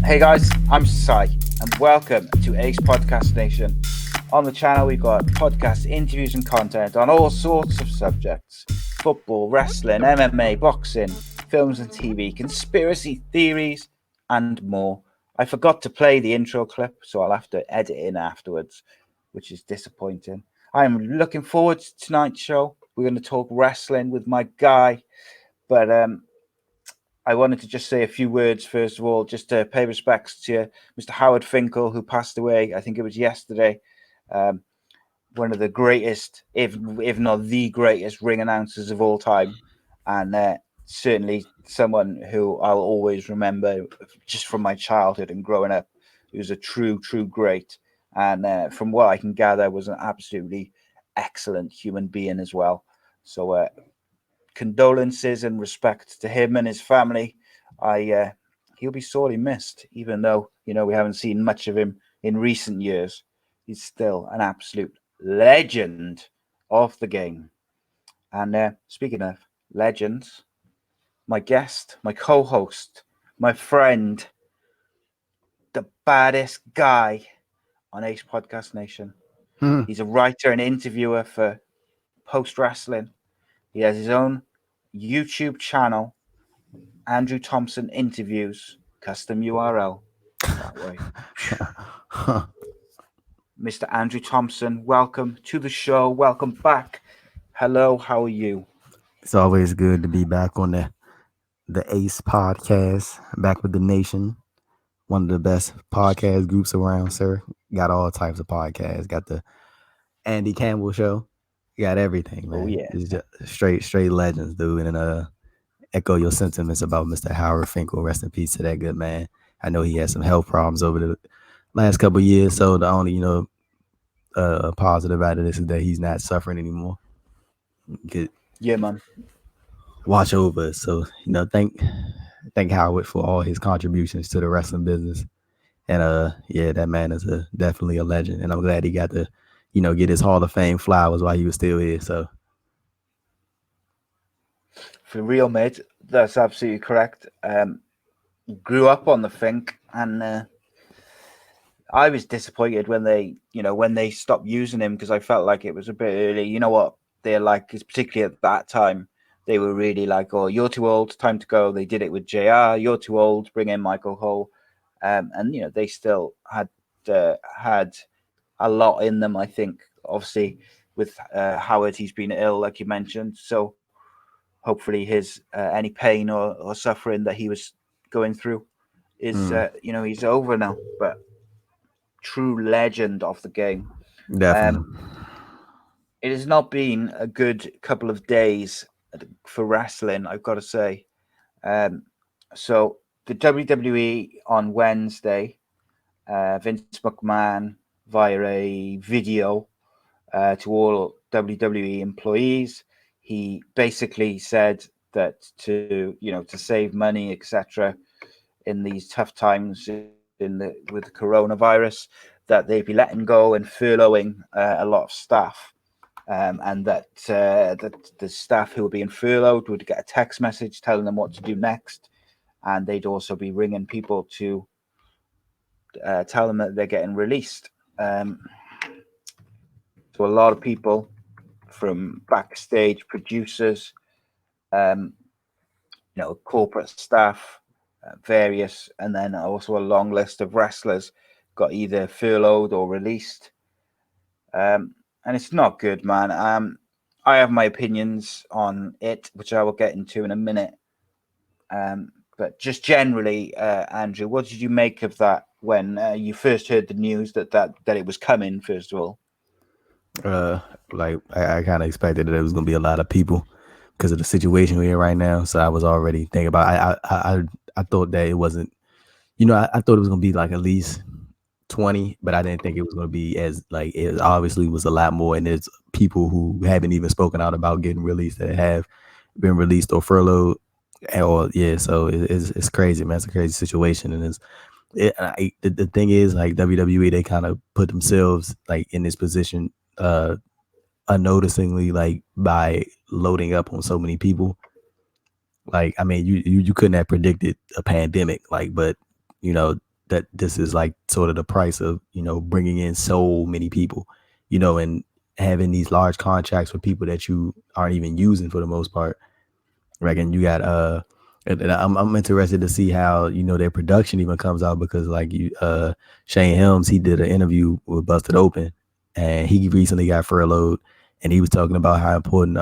Hey guys, I'm Sai, and welcome to ACEcast Nation. On the channel, we've got podcast interviews and content on all sorts of subjects: football, wrestling, MMA, boxing, films and TV, conspiracy theories, and more. I forgot to play the intro clip, so I'll have to edit in afterwards, which is disappointing. I'm looking forward to tonight's show. We're going to talk wrestling with my guy, but I wanted to just say a few words, first of all, just to pay respects to Mr. Howard Finkel, who passed away. I think it was yesterday. One of the greatest, if not the greatest, ring announcers of all time. And certainly someone who I'll always remember just from my childhood and growing up. He was a true great. And from what I can gather, was an absolutely excellent human being as well. So condolences and respect to him and his family. He'll be sorely missed, even though we haven't seen much of him in recent years. He's still an absolute legend of the game. And speaking of legends, my guest, my co-host, my friend, the baddest guy on ACEcast Nation. He's a writer and interviewer for Post Wrestling. He has his own YouTube channel, Andrew Thompson Interviews, custom URL. That way. Mr. Andrew Thompson, welcome to the show. Welcome back. Hello, how are you? It's always good to be back on the Ace podcast, back with the nation. One of the best podcast groups around, sir. Got all types of podcasts. Got the Andy Campbell show. Got everything, man. Oh, yeah. It's just straight legends, dude. And echo your sentiments about Mr. Howard Finkel. Rest in peace to that good man. I know he had some health problems over the last couple of years, so the only positive out of this is that he's not suffering anymore. Yeah, man. Watch over us. So thank Howard for all his contributions to the wrestling business. And that man is definitely a legend. And I'm glad he got to, get his Hall of Fame flowers while he was still here. So For real, mate, that's absolutely correct. Grew up on the Fink, and I was disappointed when they stopped using him, because I felt like it was a bit early. You know what they're like, because particularly at that time, they were really like, "Oh, you're too old, time to go." They did it with JR. You're too old, bring in Michael Cole, and they still had a lot in them. I think, obviously, with Howard, he's been ill, like you mentioned, so hopefully his any pain or suffering that he was going through is he's over now. But true legend of the game. definitely. It has not been a good couple of days for wrestling, I've got to say. So the WWE on Wednesday, Vince McMahon, via a video to all WWE employees, he basically said that to save money, etc., in these tough times with the coronavirus, that they'd be letting go and furloughing a lot of staff. And that the staff who were being furloughed would get a text message telling them what to do next, and they'd also be ringing people to tell them that they're getting released. So a lot of people, from backstage producers, corporate staff, various, and then also a long list of wrestlers got either furloughed or released. And it's not good, man. I have my opinions on it, which I will get into in a minute. But just generally, Andrew, what did you make of that when you first heard the news that it was coming? First of all, I kind of expected that there was gonna be a lot of people because of the situation we're in right now. So I was already thinking about. I thought that it wasn't. I thought it was gonna be like at least 20, but I didn't think it was going to be as like it obviously was a lot more. And there's people who haven't even spoken out about getting released that have been released or furloughed. So it's crazy, man. It's a crazy situation, and the thing is, like, WWE, they kind of put themselves like in this position unnoticingly, like by loading up on so many people. Like, I mean, you couldn't have predicted a pandemic, like, but that this is like sort of the price of, bringing in so many people, and having these large contracts with people that you aren't even using for the most part. Right, and you got and I'm interested to see how their production even comes out, because like Shane Helms, he did an interview with Busted Open, and he recently got furloughed, and he was talking about how important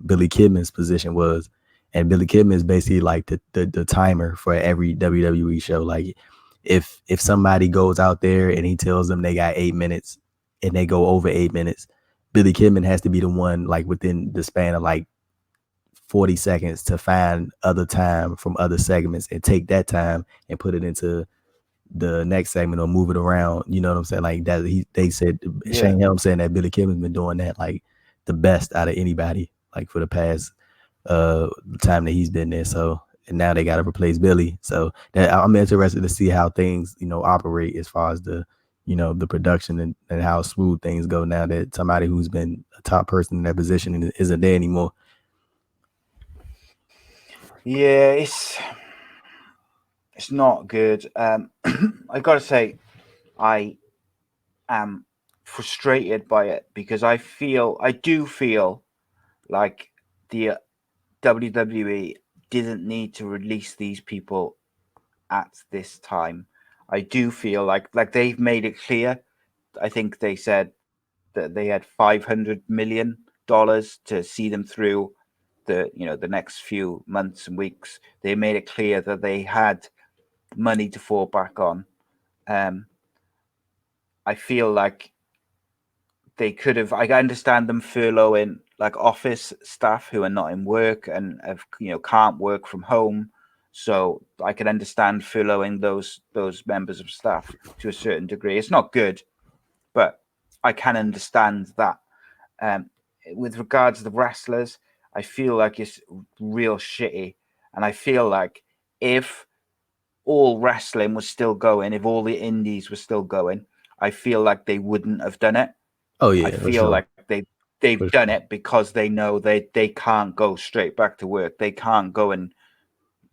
Billy Kidman's position was, and Billy Kidman is basically like the timer for every WWE show. Like if somebody goes out there and he tells them they got 8 minutes and they go over 8 minutes, Billy Kidman has to be the one, like within the span of like 40 seconds, to find other time from other segments and take that time and put it into the next segment or move it around. You know what I'm saying? Like that, they said, Yeah. Shane Helm saying that Billy Kidman's been doing that like the best out of anybody, like for the past time that he's been there. So, and now they got to replace Billy. So that I'm interested to see how things, operate as far as the production and how smooth things go now that somebody who's been a top person in that position isn't there anymore. Yeah, it's not good. I gotta say, I am frustrated by it because I do feel like the WWE didn't need to release these people at this time. I do feel like they've made it clear. I think they said that they had $500 million to see them through the next few months and weeks. They made it clear that they had money to fall back on. Um, I feel like they could have. I understand them furloughing like office staff who are not in work and have can't work from home. So I can understand furloughing those members of staff to a certain degree. It's not good, but I can understand that. Um, with regards to the wrestlers, I feel like it's real shitty, and I feel like if all wrestling was still going, if all the indies were still going, I feel like they wouldn't have done it. Oh I yeah, for feel sure. like they've For done sure. it because they know they can't go straight back to work. They can't go and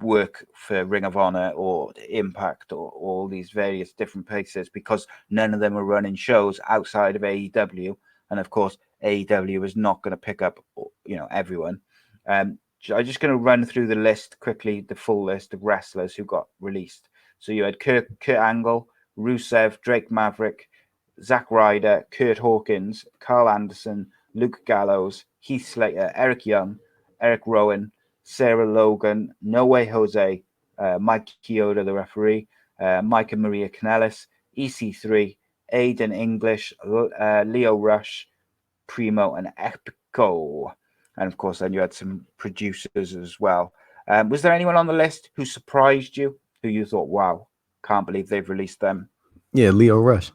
work for Ring of Honor or Impact or all these various different places because none of them are running shows outside of AEW, and of course AEW is not going to pick up everyone. I'm just going to run through the list quickly, the full list of wrestlers who got released. So you had Kurt Angle, Rusev, Drake Maverick, Zack Ryder, Kurt Hawkins, Carl Anderson, Luke Gallows, Heath Slater, Eric Young, Eric Rowan, Sarah Logan, No Way Jose, Mike Chioda, the referee, Mike and Maria Kanellis, EC3, Aiden English, Leo Rush, Primo, and Epico. And of course, then you had some producers as well. Was there anyone on the list who surprised you, who you thought, wow, can't believe they've released them? Yeah, Leo Rush.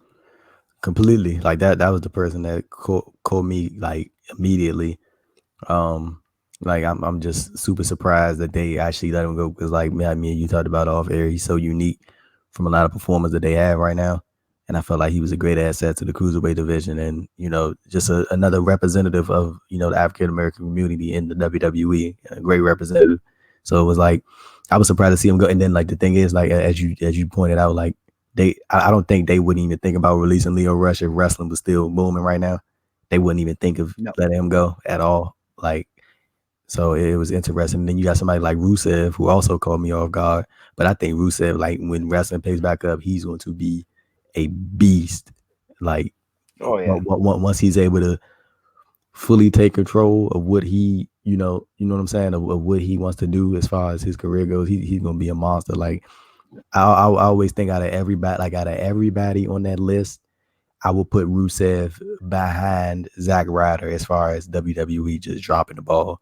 Completely. Like that was the person that called me like immediately. Um, like I'm just super surprised that they actually let him go, because like me and you talked about off air, he's so unique from a lot of performers that they have right now. And I felt like he was a great asset to the cruiserweight division, and just another representative of the African American community in the WWE, a great representative. So it was like I was surprised to see him go. And then like the thing is, like as you pointed out, like I don't think they wouldn't even think about releasing Leo Rush if wrestling was still booming right now. They wouldn't even think of No. letting him go at all. Like, so it was interesting. And then you got somebody like Rusev, who also caught me off guard. But I think Rusev, like when wrestling pays back up, he's going to be a beast. Like Oh yeah. once he's able to fully take control of what what I'm saying, of what he wants to do as far as his career goes, he's going to be a monster. Like I always think out of everybody on that list, I will put Rusev behind Zack Ryder as far as WWE just dropping the ball.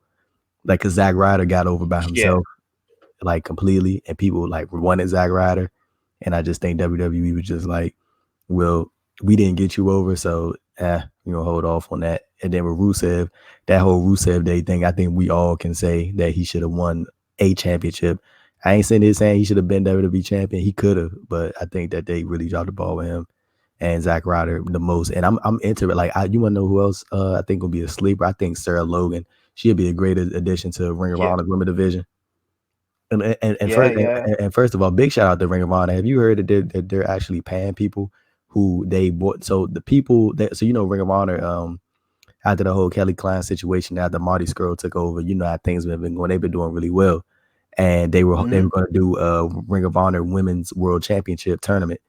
Like, cause Zack Ryder got over by Yeah. himself, like completely, and people like wanted Zack Ryder, and I just think WWE was just like, well, we didn't get you over, so hold off on that. And then with Rusev, that whole Rusev Day thing, I think we all can say that he should have won a championship. I ain't saying he should have been WWE champion. He could have, but I think that they really dropped the ball with him and Zack Ryder the most. And I'm into it. Like, you want to know who else I think will be a sleeper? I think Sarah Logan. She'd be a great addition to Ring of Yeah. Honor women division. And Yeah, first yeah. and first of all, big shout out to Ring of Honor. Have you heard that they're actually paying people who they bought? So the people that Ring of Honor, after the whole Kelly Klein situation, after Marty Scurll took over, how things have been going. They've been doing really well, and they were going to do a Ring of Honor Women's World Championship tournament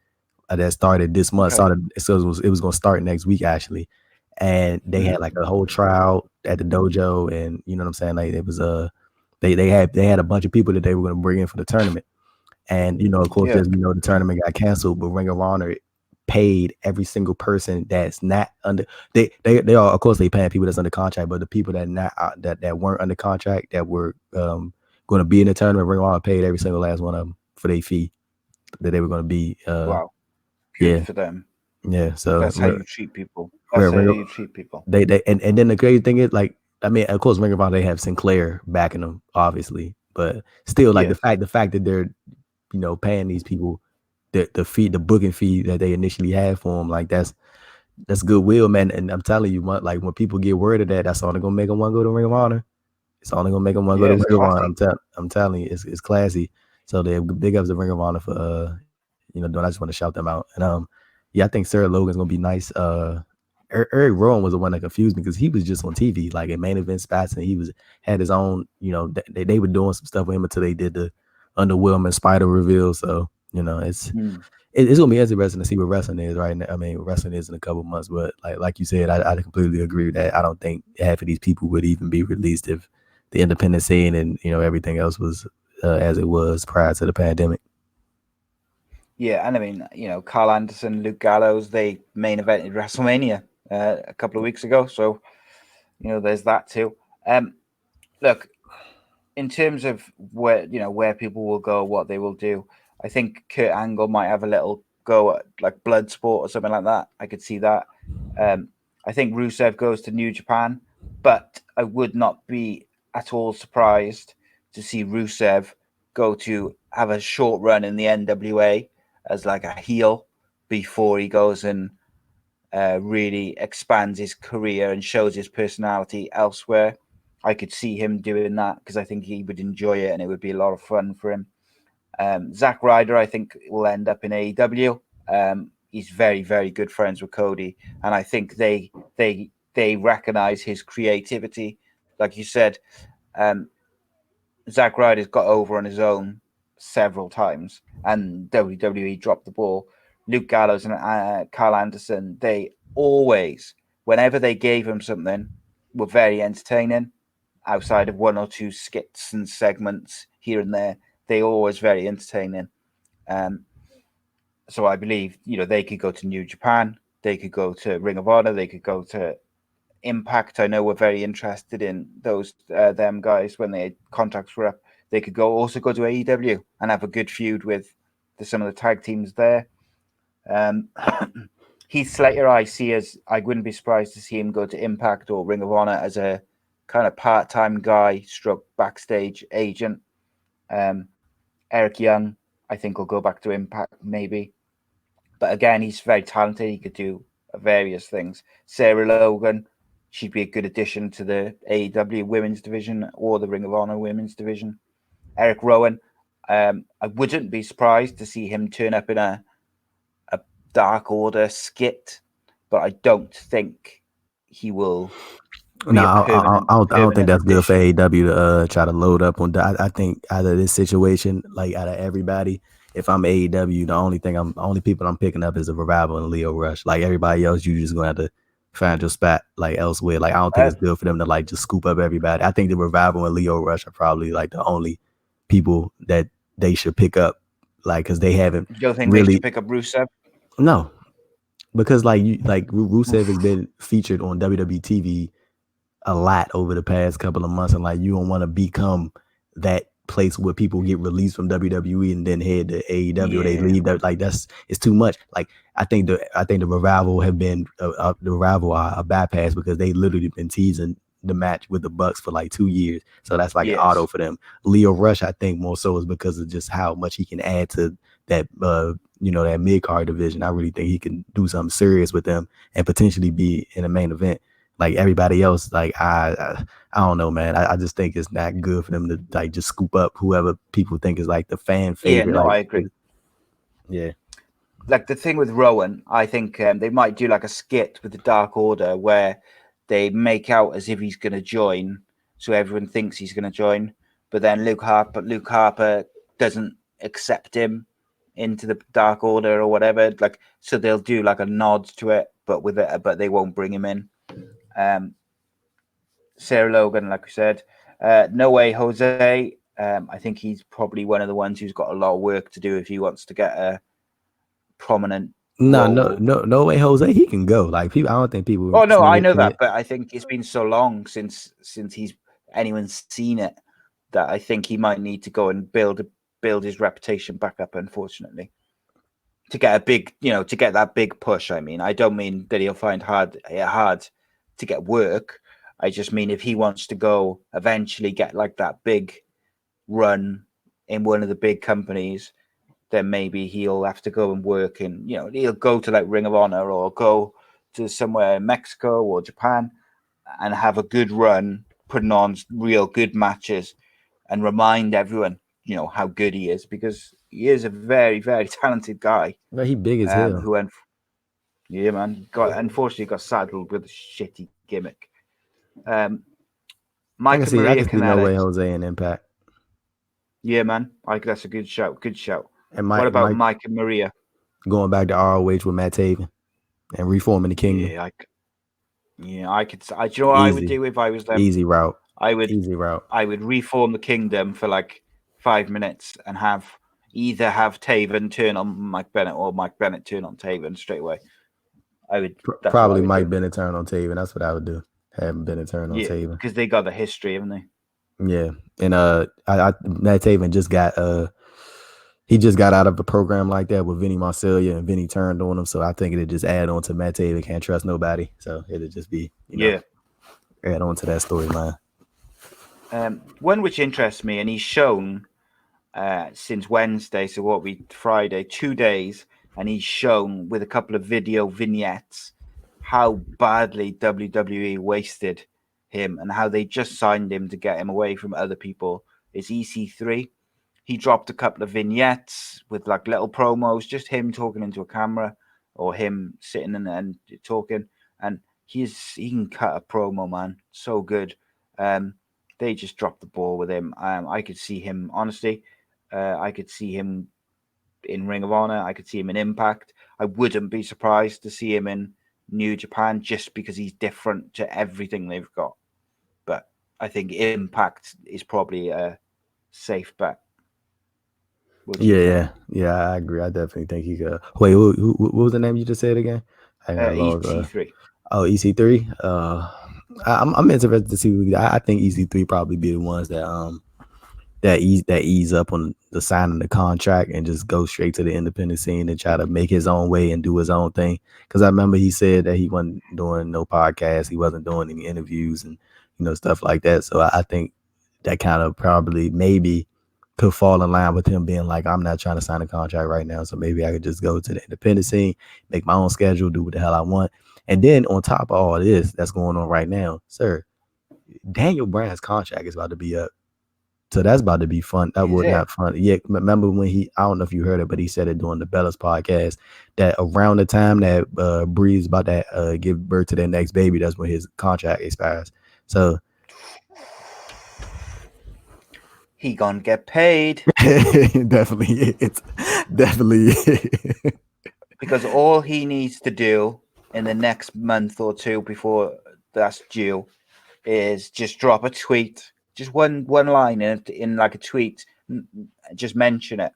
that started this month. Okay. So it was going to start next week actually, and they had like a whole trial at the dojo, and you know what I'm saying. Like it was they had a bunch of people that they were going to bring in for the tournament, and of course, Yeah. as we know, the tournament got canceled, but Ring of Honor paid every single person that's not under they are, of course, they paying people that's under contract, but the people that not that weren't under contract that were going to be in the tournament, Ring of Honor paid every single last one of them for their fee that they were going to be. Wow. Good Yeah, for them. yeah. So That's how you treat people. That's how Ring of, you treat people. and then the crazy thing is, like, I mean, of course, Ring of Honor, they have Sinclair backing them, obviously, but still, like Yes. the fact that they're paying these people the fee, the booking fee that they initially had for them, like that's goodwill, man. And I'm telling you, like when people get word of that, that's only gonna make them want to go to Ring of Honor. It's only gonna make them want to go Yeah, to it's Ring of Honor. classy. I'm telling you, it's classy. So they big ups the Ring of Honor for doing. I just want to shout them out. And yeah, I think Sarah Logan's gonna be nice. Eric Rowan was the one that confused me because he was just on TV, like in main event spots, and had his own. They were doing some stuff with him until they did the underwhelming Spider reveal. So it's gonna be interesting to see what wrestling is right now. I mean, wrestling is in a couple months, but like you said, I completely agree with that. I don't think half of these people would even be released if the independent scene and everything else was as it was prior to the pandemic. Yeah, and I mean, Carl Anderson, Luke Gallows, they main evented WrestleMania a couple of weeks ago. So, there's that too. Look, in terms of where people will go, what they will do, I think Kurt Angle might have a little go at like Bloodsport or something like that. I could see that. I think Rusev goes to New Japan, but I would not be at all surprised to see Rusev go to have a short run in the NWA as like a heel before he goes and really expands his career and shows his personality elsewhere. I could see him doing that because I think he would enjoy it and it would be a lot of fun for him. Zack Ryder, I think, will end up in AEW. He's very, very good friends with Cody, and I think they recognize his creativity. Like you said, Zack Ryder's got over on his own several times, and WWE dropped the ball. Luke Gallows and Carl Anderson, they always, whenever they gave him something, were very entertaining. Outside of one or two skits and segments here and there, they always very entertaining. Um, so I believe they could go to New Japan, they could go to Ring of Honor, they could go to Impact. I know we're very interested in those them guys when their contracts were up. They could also go to AEW and have a good feud with some of the tag teams there. Um, Heath Slater, I wouldn't be surprised to see him go to Impact or Ring of Honor as a kind of part-time guy, stroke backstage agent. Um, Eric Young, I think, will go back to Impact maybe. But again, he's very talented. He could do various things. Sarah Logan, she'd be a good addition to the AEW women's division or the Ring of Honor women's division. Eric Rowan, I wouldn't be surprised to see him turn up in a Dark Order skit, but I don't think he will No, be a I don't think permanent that's good for addition. AEW to try to load up on that. I think out of this situation, like out of everybody, if I'm AEW, the only people I'm picking up is the Revival and Leo Rush. Like everybody else, you just gonna have to find your spot like elsewhere. Like I don't think Uh, it's good for them to like just scoop up everybody. I think the Revival and Leo Rush are probably like the only people that they should pick up, like because they haven't you don't think they should really. pick up Rusev? No, because like Rusev has Oof. been featured on WWE TV a lot over the past couple of months, and like you don't want to become that place where people get released from WWE and then head to AEW or they Yeah. leave. That like it's too much. Like I think the Revival have been the Revival are a bypass because they literally been teasing the match with the Bucks for like 2 years, so that's like an auto Yes. for them. Leo Rush, I think more so is because of just how much he can add to that that mid card division. I really think he can do something serious with them and potentially be in a main event. like everybody else, like I don't know, man. I just think it's not good for them to like just scoop up whoever people think is like the fan Yeah, favorite. no, Like, I agree. yeah, Like the thing with Rowan, I think they might do like a skit with the Dark Order where they make out as if he's going to join, so everyone thinks he's going to join, but then Luke Harper doesn't accept him into the Dark Order or whatever. Like, so they'll do like a nod to it, but with it, but they won't bring him in. Um, Sarah Logan, like we said, No Way Jose. I think he's probably one of the ones who's got a lot of work to do if he wants to get a prominent role. no way, Jose. He can go. Like people, I don't think people Oh no, I second know that, it. but I think it's been so long since he's anyone's seen it that I think he might need to go and build his reputation back up. Unfortunately, to get a big, to get that big push. I mean, I don't mean that he'll find hard to get work. I just mean if he wants to go eventually get like that big run in one of the big companies, then maybe he'll have to go and work in, he'll go to like Ring of Honor or go to somewhere in Mexico or Japan and have a good run, putting on real good matches and remind everyone, how good he is, because he is a very, very talented guy. But he big as hell. Who went, yeah, man, unfortunately got saddled with a shitty gimmick. I Mike can and see, I Maria can see No Way Kanellis. Jose in Impact. Yeah, man, that's a good shout. Good shout. And What about Mike Mike and Maria? going back to ROH with Matt Taven and reforming the Kingdom. I could. Do you know what I would Easy, do if I was them? easy route. I would Easy route. I would reform the kingdom for like 5 minutes and either have Taven turn on Mike Bennett or Mike Bennett turn on Taven straight away. That's what I Probably would Mike do. Bennett turn on Taven. That's what I would do. Have Bennett turn on Yeah, Taven. because they got the history, haven't they? Yeah, and Matt Taven just got he just got out of a program like that with Vinny Marcellia, and Vinny turned on him. So I think it'd just add on to Matt Taven can't trust nobody. So it'd just be add on to that storyline. One which interests me, and he's shown since Wednesday, so Friday, 2 days, and he's shown with a couple of video vignettes how badly WWE wasted him and how they just signed him to get him away from other people. Is EC3. He dropped a couple of vignettes with like little promos, just him talking into a camera or him sitting and talking, and he can cut a promo, man, so good. They just dropped the ball with him. I could see him, honestly. I could see him in Ring of Honor. I could see him in Impact. I wouldn't be surprised to see him in New Japan just because he's different to everything they've got. But I think Impact is probably a safe bet. Yeah, I agree. I definitely think he could. Wait, what was the name you just said again? I got lost. EC3. EC3. I'm interested to see. I think EC3 probably be the ones that ease up on the signing the contract and just go straight to the independent scene and try to make his own way and do his own thing. Because I remember he said that he wasn't doing no podcast, he wasn't doing any interviews and stuff like that. So I think that kind of probably maybe could fall in line with him being like, I'm not trying to sign a contract right now, so maybe I could just go to the independent scene, make my own schedule, do what the hell I want. And then on top of all this that's going on right now, sir, Daniel Bryan's contract is about to be up. So that's about to be fun. That would not fun. Yeah, remember when I don't know if you heard it, but he said it during the Bellas podcast that around the time that Bree's about to give birth to their next baby, that's when his contract expires. So he gonna get paid. Definitely, it's definitely because all he needs to do in the next month or two before that's due is just drop a tweet, just one line in like a tweet, just mention it,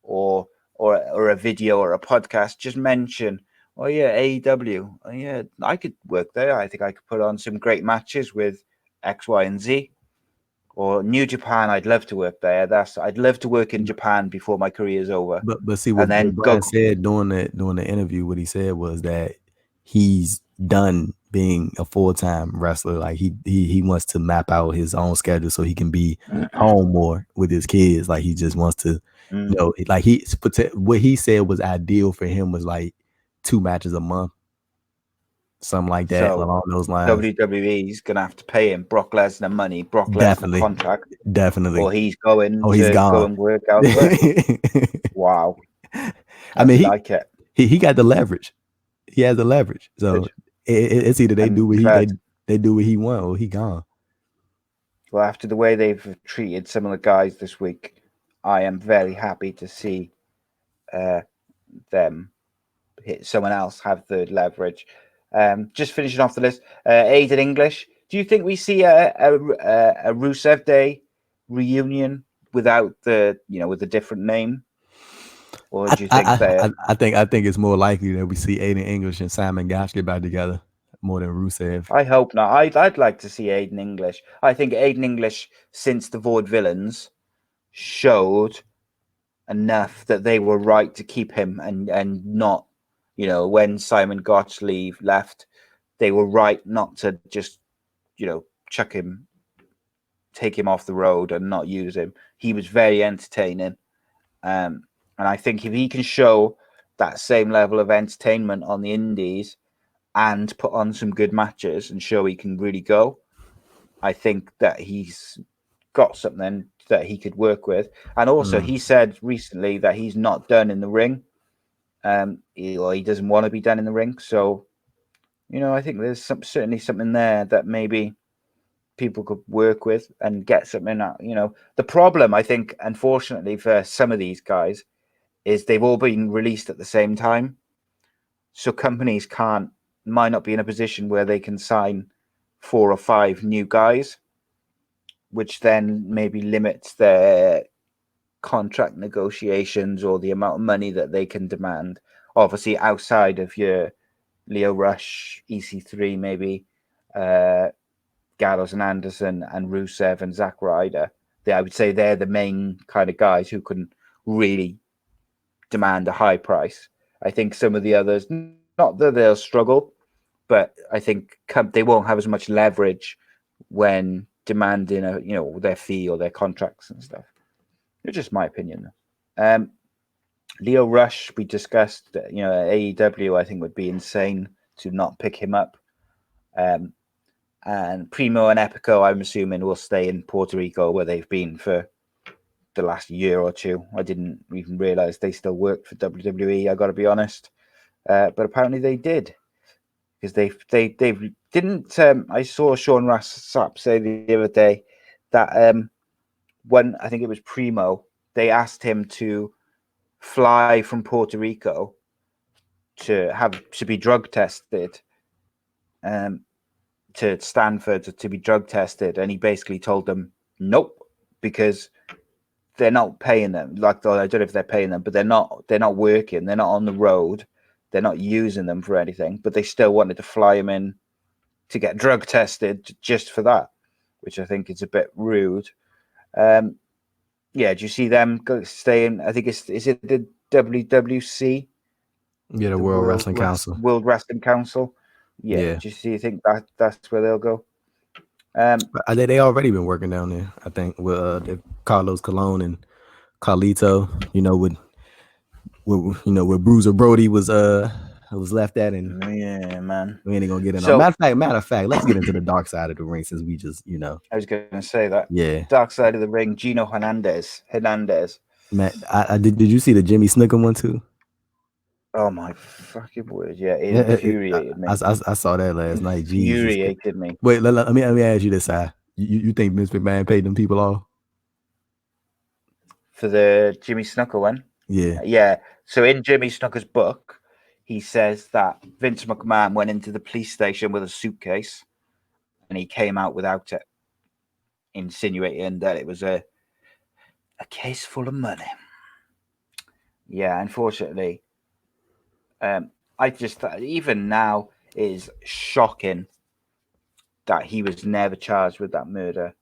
or a video or a podcast, just mention, oh yeah, AEW, oh yeah, I could work there. I think I could put on some great matches with X, Y, and Z. Or New Japan, I'd love to work there. I'd love to work in Japan before my career is over. But see what Brian said during the interview. What he said was that he's done being a full-time wrestler. Like he wants to map out his own schedule so he can be home more with his kids. Like he just wants to, like what he said was ideal for him was like 2 matches a month. something like that So along those lines. WWE's gonna have to pay him Brock Lesnar money, Brock Lesnar Definitely, contract, definitely. or he's going Oh, he's to go gone. and work elsewhere. Wow, I I mean, like it. he got the leverage. He has the leverage. So Good. it's either they And do what you've had, they do what he want or he gone. well, after the way they've treated some of the guys this week, I am very happy to see them hit someone else have the leverage. Just finishing off the list, Aid in English. Do you think we see a Rusev Day reunion without with a different name, or do you think they're? I think it's more likely that we see Aiden English and Simon Gotch get back together more than Rusev. I hope not. I'd like to see Aiden English. I think Aiden English, since the Vaudevillains, showed enough that they were right to keep him and not, when Simon Gotch left, they were right not to just, chuck him, take him off the road and not use him. He was very entertaining. And I think if he can show that same level of entertainment on the indies and put on some good matches and show he can really go, I think that he's got something that he could work with. And also, he said recently that he's not done in the ring. He doesn't want to be done in the ring. So, I think there's certainly something there that maybe people could work with and get something out. The problem, I think, unfortunately, for some of these guys is they've all been released at the same time. So companies might not be in a position where they can sign 4 or 5 new guys, which then maybe limits their contract negotiations or the amount of money that they can demand. Obviously, outside of your Leo Rush, EC3, maybe Gallows and Anderson and Rusev and Zack Ryder. I would say they're the main kind of guys who can really demand a high price. I think some of the others, not that they'll struggle, but I think they won't have as much leverage when demanding their fee or their contracts and stuff. It's just my opinion. Leo Rush, we discussed, AEW, I think would be insane to not pick him up. And Primo and Epico, I'm assuming, will stay in Puerto Rico where they've been for the last year or two. I didn't even realize they still worked for WWE. I got to be honest, but apparently they did, because they didn't. I saw Sean Rossap say the other day that when I think it was Primo, they asked him to fly from Puerto Rico to be drug tested, to Stanford to be drug tested, and he basically told them nope, because they're not paying them. Like, I don't know if they're paying them, but they're not working. They're not on the road. They're not using them for anything. But they still wanted to fly him in to get drug tested just for that, which I think is a bit rude. Yeah, do you see them staying? I think is it the WWC? Yeah, the World Wrestling Council. World Wrestling Council. Yeah. Do you think that's where they'll go? They already been working down there, I think, with Carlos Colon and Carlito. Where Bruiser Brody was left at, and yeah, man, we ain't gonna get into. Matter of fact, let's get into the dark side of the ring, since we just I was gonna say that. Yeah, dark side of the ring. Gino Hernandez. Man, did you see the Jimmy Snuka one too? Oh my fucking word! Yeah, it infuriated me. I saw that last night. Infuriated me. Wait, let me ask you this: you think Vince McMahon paid them people off for the Jimmy Snuka one? Yeah. So in Jimmy Snuka's book, he says that Vince McMahon went into the police station with a suitcase, and he came out without it, insinuating that it was a case full of money. Yeah, unfortunately. I just even now is shocking that he was never charged with that murder,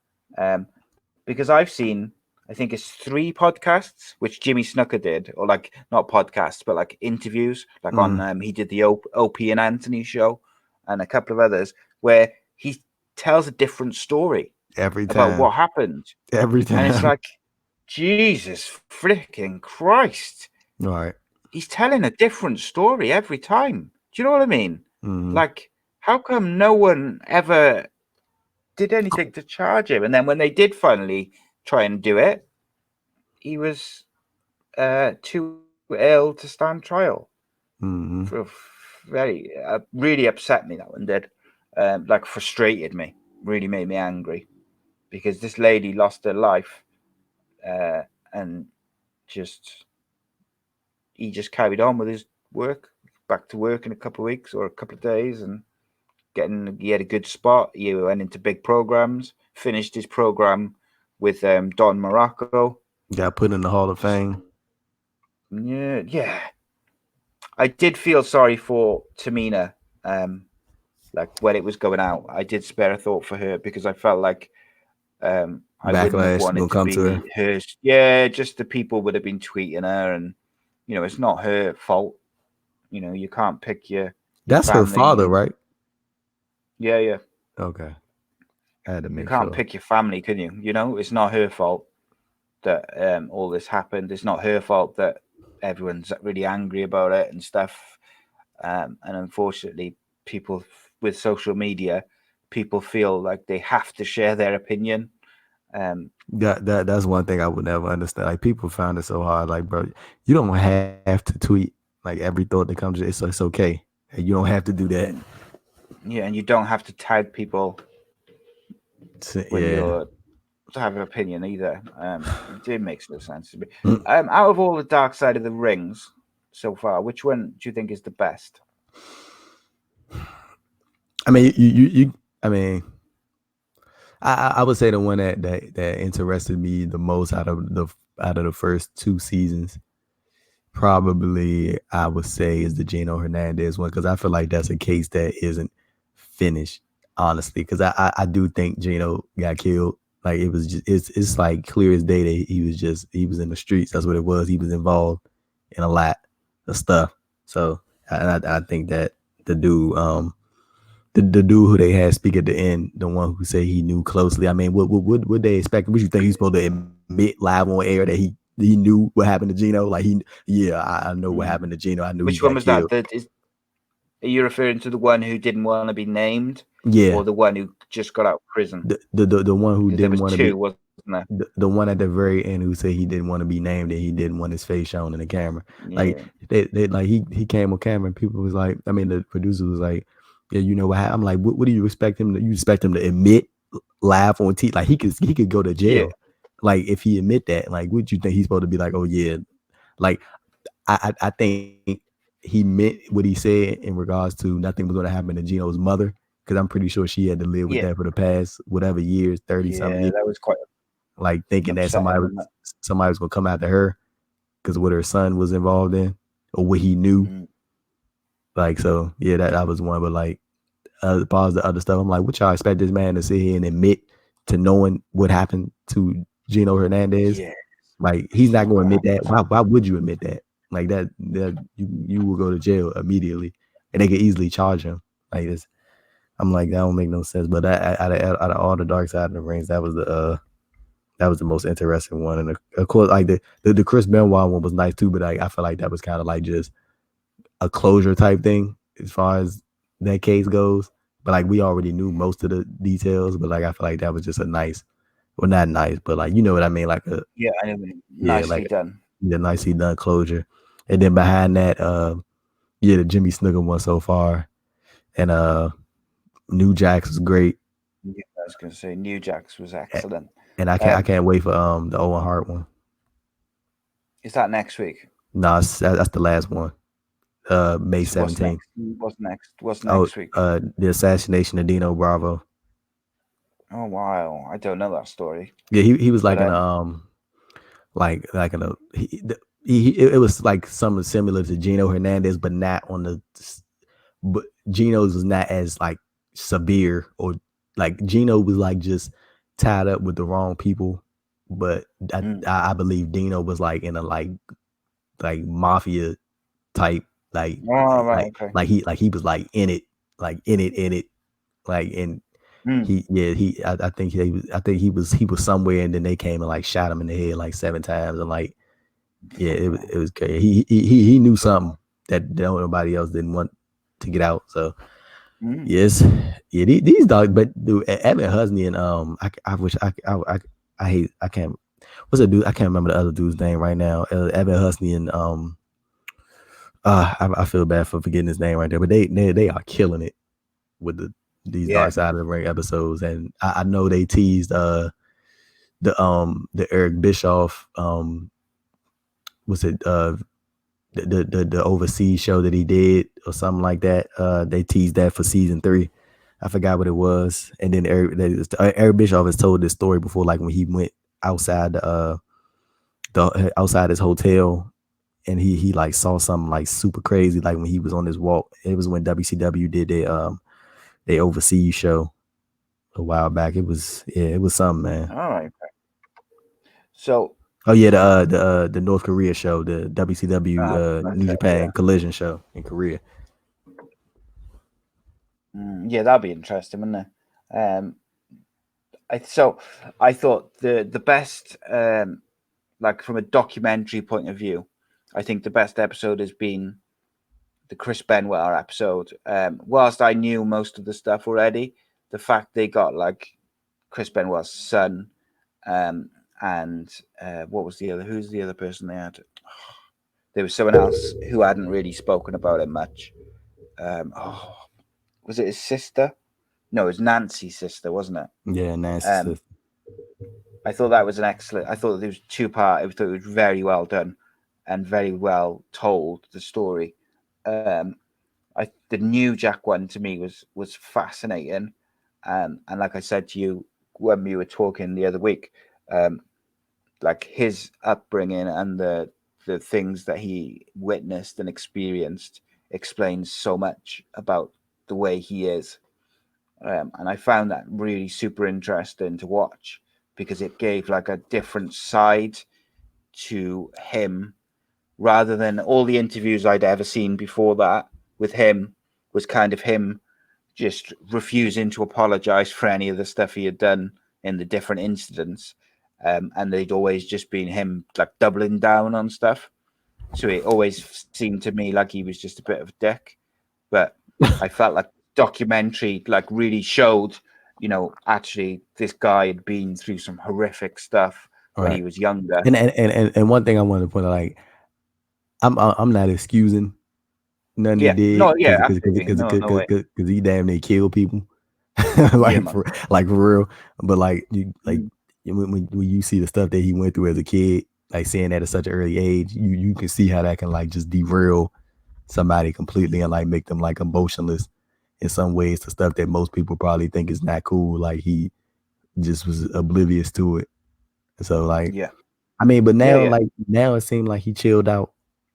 because I've seen, I think it's 3 podcasts which Jimmy Snuka did, or like not podcasts but like interviews, like on he did the Opie and Anthony show and a couple of others where he tells a different story every time about what happened every time, and it's like, Jesus freaking Christ! All right. He's telling a different story every time. Do you know what I mean? Like, how come no one ever did anything to charge him? And then when they did finally try and do it, he was too ill to stand trial. Mm-hmm. Very really upset me, that one did. Like frustrated me, really made me angry, because this lady lost her life, and just he just carried on with his work, back to work in a couple of weeks or a couple of days, and he had a good spot. He went into big programs, finished his program with Don Morocco. Got put in the Hall of Just Fame. yeah. I did feel sorry for Tamina. Like when it was going out, I did spare a thought for her, because I felt like I wouldn't have Backlash wanted gonna to come to her. be her. Yeah, just the people would have been tweeting her, and it's not her fault. You can't pick your That's her family, father, and right? yeah, Okay. I had to you make can't sure. pick your family, can you? It's not her fault that all this happened. It's not her fault that everyone's really angry about it and stuff. And unfortunately, people with social media, people feel like they have to share their opinion. That's one thing I would never understand. Like people found it so hard. Like, bro, you don't have to tweet like every thought that comes. It's okay. And you don't have to do that. Yeah, and you don't have to tag people when Yeah. you're to have an opinion either. It makes no sense to me. Out of all the Dark Side of the Rings so far, which one do you think is the best? I mean, you I mean, I would say the one that interested me the most out of the first two seasons, probably I would say is the Gino Hernandez one, because I feel like that's a case that isn't finished, honestly. Because I do think Gino got killed. Like it was just it's like clear as day that he was in the streets. That's what it was. He was involved in a lot of stuff. So I think that the dude the dude who they had speak at the end, the one who said he knew closely. I mean, what they expect? What you think he's supposed to admit live on air that he knew what happened to Gino? Like I know what Mm. happened to Gino. I knew he Which one got was that? killed. Are you referring to the one who didn't want to be named, or Yeah, the one who just got out of prison? the one who Because there didn't was want to two, be wasn't there? the one at the very end who said he didn't want to be named and he didn't want his face shown in the camera. Like Yeah, they like he came on camera and people was like, I mean the producer was like, yeah, you know what happened? I'm like, what do you expect him to? You expect him to admit live on TV? Like he could go to yeah, jail. Like if he admit that, like what you think he's supposed to be like? Oh yeah, like I think he meant what he said in regards to nothing was going to happen to Gino's mother, because I'm pretty sure she had to live with yeah, that for the past whatever years, 30 something yeah. years, That was quite like thinking that upsetting, wasn't it? somebody was gonna come after her because what her son was involved in or what he knew. Mm. Like so, yeah, that was one. But like, as far as the other stuff, I'm like, what y'all expect this man to sit here and admit to knowing what happened to Gino Hernandez? Yeah, Like he's not not going to gonna admit happen. that. Why would you admit that? Like that you will go to jail immediately, and they could easily charge him. Like this, I'm like that don't make no sense. But out of all the Dark Side of the Rings, that was the most interesting one. And of course, like the Chris Benoit one was nice too, but I feel like that was kind of like just a closure type thing as far as that case goes. But like we already knew most of the details, but like I feel like that was just a nice, well not nice, but like you know what I mean, like a Yeah, I know. What you mean. yeah, Nicely like done. the nicely done closure. And then behind that, yeah, the Jimmy Snuka one so far, and New Jacks was great, Yeah, I was gonna say New Jacks was excellent. and I Um, can't wait for the Owen Hart one. is that next week? No, that's the last one. May So what's 17th. next? What's next? What's Oh, next week? the assassination of Dino Bravo. Oh wow, I don't know that story. Yeah, he was But like in a like in a it was like something similar to Gino Hernandez, but not on the but Gino's was not as like severe, or like Gino was like just tied up with the wrong people, but mm, I believe Dino was like in a like mafia type all right, okay. like he was like in it like and Mm, I think he was somewhere, and then they came and like shot him in the head like 7 times, and like yeah, fuck no. it was crazy. He knew something that nobody else didn't want to get out. So Mm. Yes, yeah, these dogs, but dude, Evan Husney and I wish I hate I can't. What's that dude? I can't remember the other dude's name right now. Evan Husney and I feel bad for forgetting his name right there, but they are killing it with these Yeah. Dark Side of the Ring episodes, and I know they teased the Eric Bischoff was it the overseas show that he did or something like that. They teased that for season 3. I forgot what it was. And then Eric Bischoff has told this story before, like when he went outside the outside his hotel and he like saw something like super crazy, like when he was on his walk. It was when WCW did their overseas show a while back. It was something, man. All right. So, Oh yeah, the North Korea show, the WCW that's New it, Japan yeah. Collision show in Korea. Yeah, that'd be interesting, wouldn't it? I thought the best, like from a documentary point of view, I think the best episode has been the Chris Benoit episode. Whilst I knew most of the stuff already, the fact they got like Chris Benoit's son, and what was the other? Who's the other person they had? There was someone else who hadn't really spoken about it much. Oh, was it his sister? No, it was Nancy's sister, wasn't it? Yeah, Nancy Um, says. I thought that was an excellent. I thought it was 2 part. I thought it was very well done and very well told. The story. The New Jack one to me was fascinating, and like I said to you when we were talking the other week, um, like his upbringing and the things that he witnessed and experienced explains so much about the way he is. And I found that really super interesting to watch because it gave like a different side to him rather than all the interviews I'd ever seen before that with him was kind of him just refusing to apologize for any of the stuff he had done in the different incidents. And they'd always just been him like doubling down on stuff. So it always seemed to me like he was just a bit of a dick. But I felt like documentary like really showed, actually this guy had been through some horrific stuff All when right. he was younger. And one thing I want to point out, like I'm not excusing none he Yeah, did no, yeah, absolutely, no way. because he damn near killed people, Yeah, man. like for real. But like Mm, when you see the stuff that he went through as a kid, like seeing that at such an early age, you can see how that can like just derail somebody completely and like make them like emotionless in some ways to stuff that most people probably think is not cool. Like he just was oblivious to it. So like yeah, I mean, but yeah, yeah, now it seemed like he chilled out.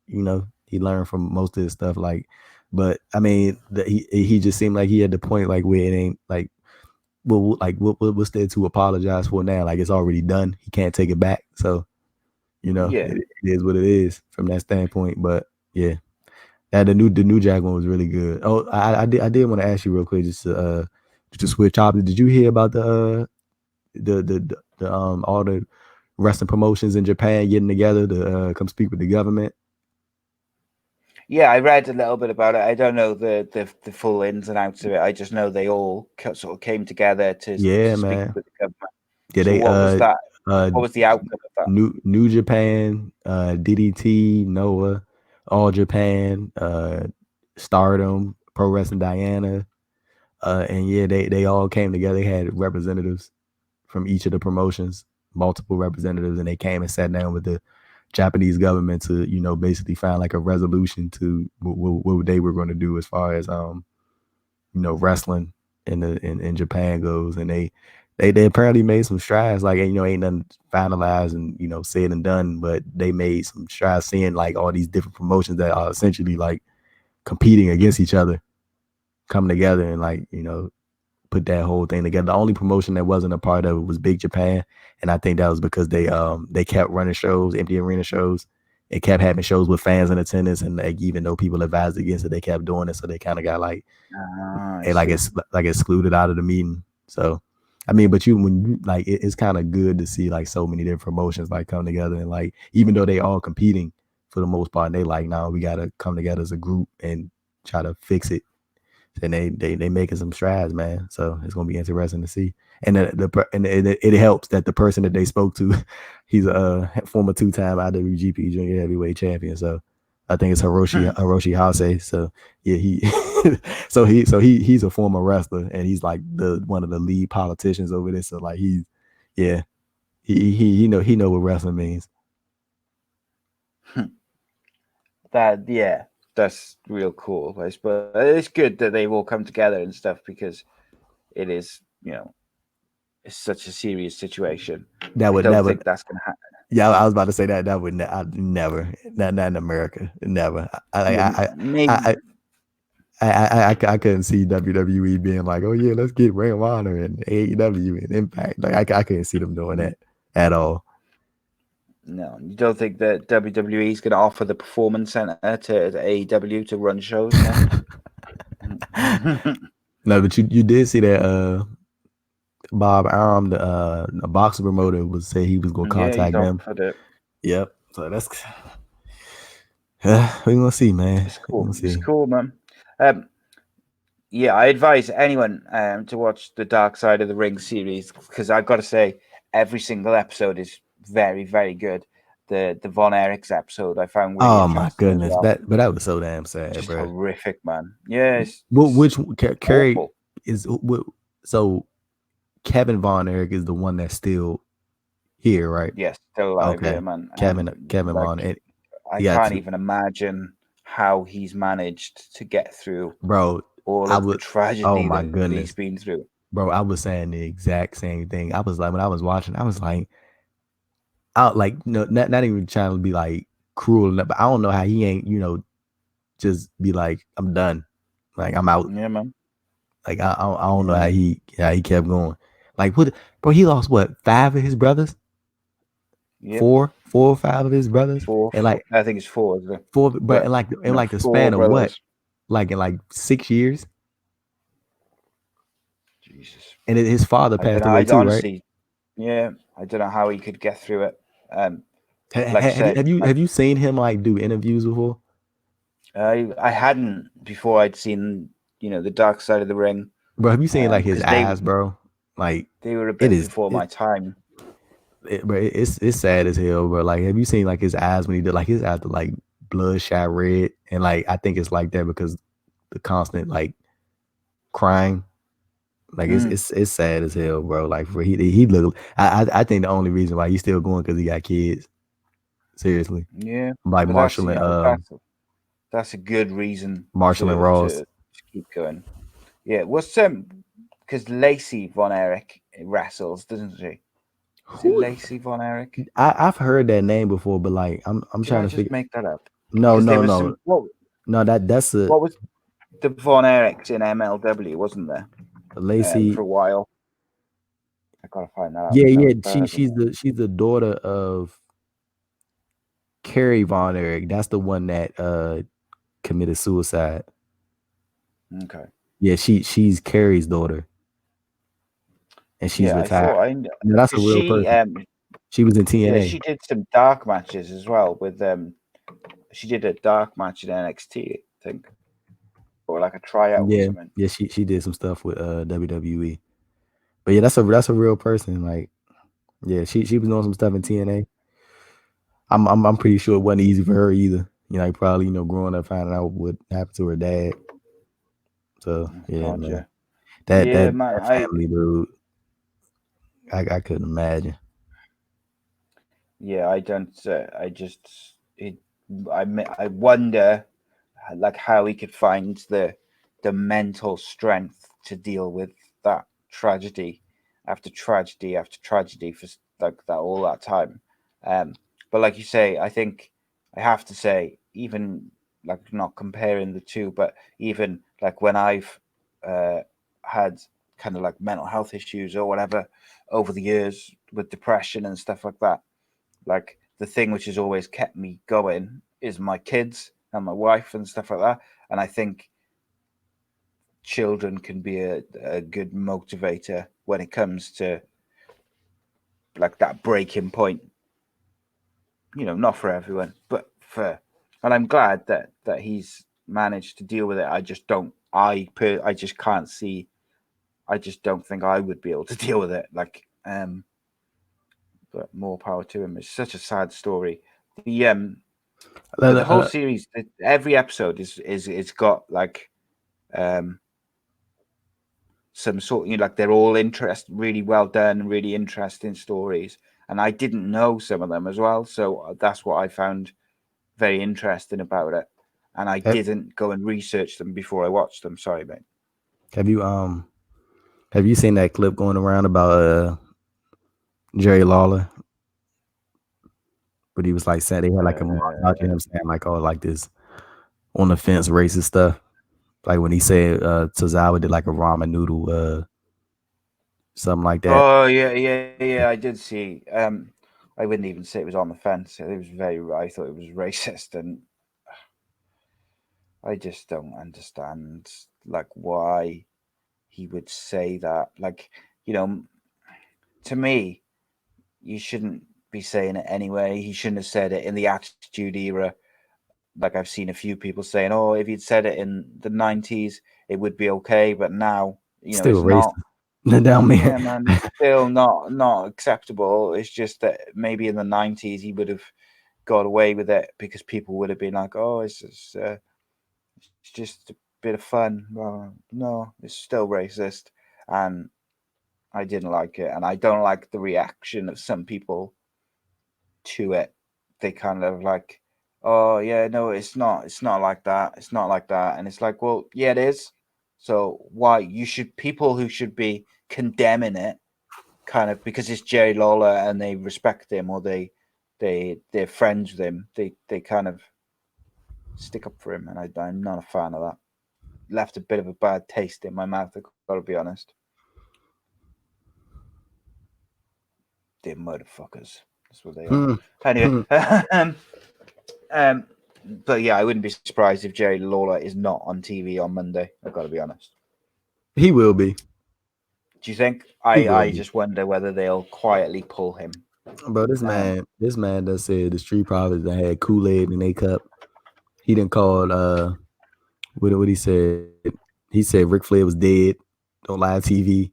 He learned from most of his stuff. Like, but I mean, he just seemed like he had the point like where it ain't like what's there to apologize for now? Like it's already done. He can't take it back. So yeah. it is what it is from that standpoint. But yeah, the new Jack one was really good. Oh, I did want to ask you real quick just to switch topics. Did you hear about the all the wrestling promotions in Japan getting together to come speak with the government? Yeah, I read a little bit about it. I don't know the full ins and outs of it. I just know they all sort of came together to Yeah, speak man. with the government. Yeah, So they what was that? uh What was the outcome of that? New Japan, DDT, Noah, All Japan, Stardom, Pro Wrestling Diana, and yeah, they all came together. They had representatives from each of the promotions, multiple representatives, and they came and sat down with the Japanese government to basically find like a resolution to what they were going to do as far as wrestling in Japan goes. And they apparently made some strides. Like ain't nothing finalized and said and done, but they made some strides, seeing like all these different promotions that are essentially like competing against each other come together and like put that whole thing together. The only promotion that wasn't a part of it was Big Japan, and I think that was because they kept running shows, empty arena shows. It kept having shows with fans in attendance, and like even though people advised against it, they kept doing it. So they kind of got like Ah, I and like see. it's like excluded out of the meeting. So I mean, but when you like it's kind of good to see like so many different promotions like come together and like even though they all competing for the most part, and they like now we gotta come together as a group and try to fix it and they making some strides, man. So it's gonna be interesting to see. And it helps that the person that they spoke to, he's a former 2-time IWGP Junior Heavyweight Champion. So I think it's Hiroshi Hase. So yeah, he's a former wrestler, and he's like the one of the lead politicians over there. So like he know what wrestling means. That's real cool. I suppose it's good that they've all come together and stuff because it is, it's such a serious situation. That I would don't never. think that's gonna happen. Yeah, I was about to say that would never, not in America, never. Maybe I couldn't see WWE being like, oh yeah, let's get Ring of Honor and AEW and Impact. Like I couldn't see them doing that at all. no. You don't think that WWE is going to offer the Performance Center to AEW to run shows? No, but you did see that Bob Arum, the boxing promoter, was say he was gonna Yeah, he's contact them. offered it. Yep. So that's we gonna see, man. It's cool. We'll see. It's cool, man. Yeah, I advise anyone to watch the Dark Side of the Ring series because I've got to say every single episode is very, very good. The Von Erichs episode I found really Oh interesting. my goodness, well. that was so damn sad, Just bro. horrific, man. Yeah, it's which Kerry awful. is so Kevin Von Erich is the one that's still here, right? Yes, still alive, Okay, yeah, man. Kevin like, Von Erich. I can't even imagine how he's managed to get through, bro. all of the tragedy oh my that goodness, he's been through. Bro, I was saying the exact same thing. I was like, when I was watching, I was like, not even trying to be like cruel, but I don't know how he ain't, just be like, I'm done, like I'm out. Yeah, man. Like I don't know how he kept going. Like what, bro? He lost what, 5 of his brothers? Yep. 4 or 5 of his brothers. And like I think it's 4. Isn't it? 4, but in the span of what, like in 6 years. Jesus. And his father passed away too, honestly, right? Yeah, I don't know how he could get through it. Have you seen him like do interviews before? I hadn't before I'd seen the Dark Side of the Ring. Bro, have you seen like his eyes, bro? Like they were a bit before my time. It's sad as hell, bro. Like, have you seen like his eyes when he did like his eyes are like bloodshot red, and like I think it's like that because the constant like crying. Like it's sad as hell, bro. Like for he look. I think the only reason why he's still going because he got kids. Seriously. Yeah. Like Marshall and that's a good reason. Marshall and Ross to keep going. Yeah. What's because Lacey Von Erich wrestles, doesn't she? Is it Lacey Von Erich? I've heard that name before, but like I'm trying to make that up. No. That's what was the Von Erichs in MLW, wasn't there? Lacey for a while. I gotta find that out. Yeah. She's the daughter of Kerry Von Erich. That's the one that committed suicide. Okay. Yeah, she's Kerry's daughter. And she's retired. That's a real person. She was in TNA. Yeah, she did some dark matches as well with she did a dark match in NXT, I think. Or like a tryout or something. Yeah, she did some stuff with WWE. But yeah, that's a real person. Like, yeah, she was doing some stuff in TNA. I'm pretty sure it wasn't easy for her either. Probably growing up finding out what happened to her dad. So yeah, man. That family, dude. I couldn't imagine. Yeah, I don't. I wonder, like, how he could find the mental strength to deal with that tragedy after tragedy after tragedy for like that all that time. But like you say, I think I have to say, even like not comparing the two, but even like when I've had kind of like mental health issues or whatever over the years with depression and stuff like that, like the thing which has always kept me going is my kids and my wife and stuff like that. And I think children can be a good motivator when it comes to like that breaking point. Not for everyone, but and I'm glad that he's managed to deal with it. I just don't I just can't see. I just don't think I would be able to deal with it. Like, but more power to him. It's such a sad story. The whole series, every episode it's got like some sort, like they're all really well done, really interesting stories. And I didn't know some of them as well, so that's what I found very interesting about it. And I didn't go and research them before I watched them. Sorry, mate. Have you seen that clip going around about Jerry Lawler? But he was like saying they had like a montage of him saying like, oh, like this on the fence racist stuff. Like when he said Tozawa did like a ramen noodle, something like that. Oh yeah. I did see. I wouldn't even say it was on the fence. It was I thought it was racist, and I just don't understand like why he would say that. Like, to me, you shouldn't be saying it anyway. He shouldn't have said it in the Attitude Era. Like I've seen a few people saying, "Oh, if he'd said it in the '90s, it would be okay," but now, Still it's racist. not. Down me. Yeah, man, it's still not acceptable. It's just that maybe in the '90s he would have got away with it because people would have been like, "Oh, it's just a bit of fun." Well, no, it's still racist, and I didn't like it, and I don't like the reaction of some people to it. They kind of like, oh yeah, no, it's not like that. It's not like that. And it's like, well, yeah, it is. So why people who should be condemning it kind of because it's Jerry Lawler and they respect him or they're friends with him, they kind of stick up for him, and I'm not a fan of that. Left a bit of a bad taste in my mouth, I've got to be honest. They're motherfuckers. That's what they are. Anyway, but yeah, I wouldn't be surprised if Jerry Lawler is not on TV on Monday. I've got to be honest. He will be. Do you think? I just wonder whether they'll quietly pull him. Bro, this man that said the Street Profits that had Kool-Aid in their cup. He didn't call what he said. He said Ric Flair was dead on live TV.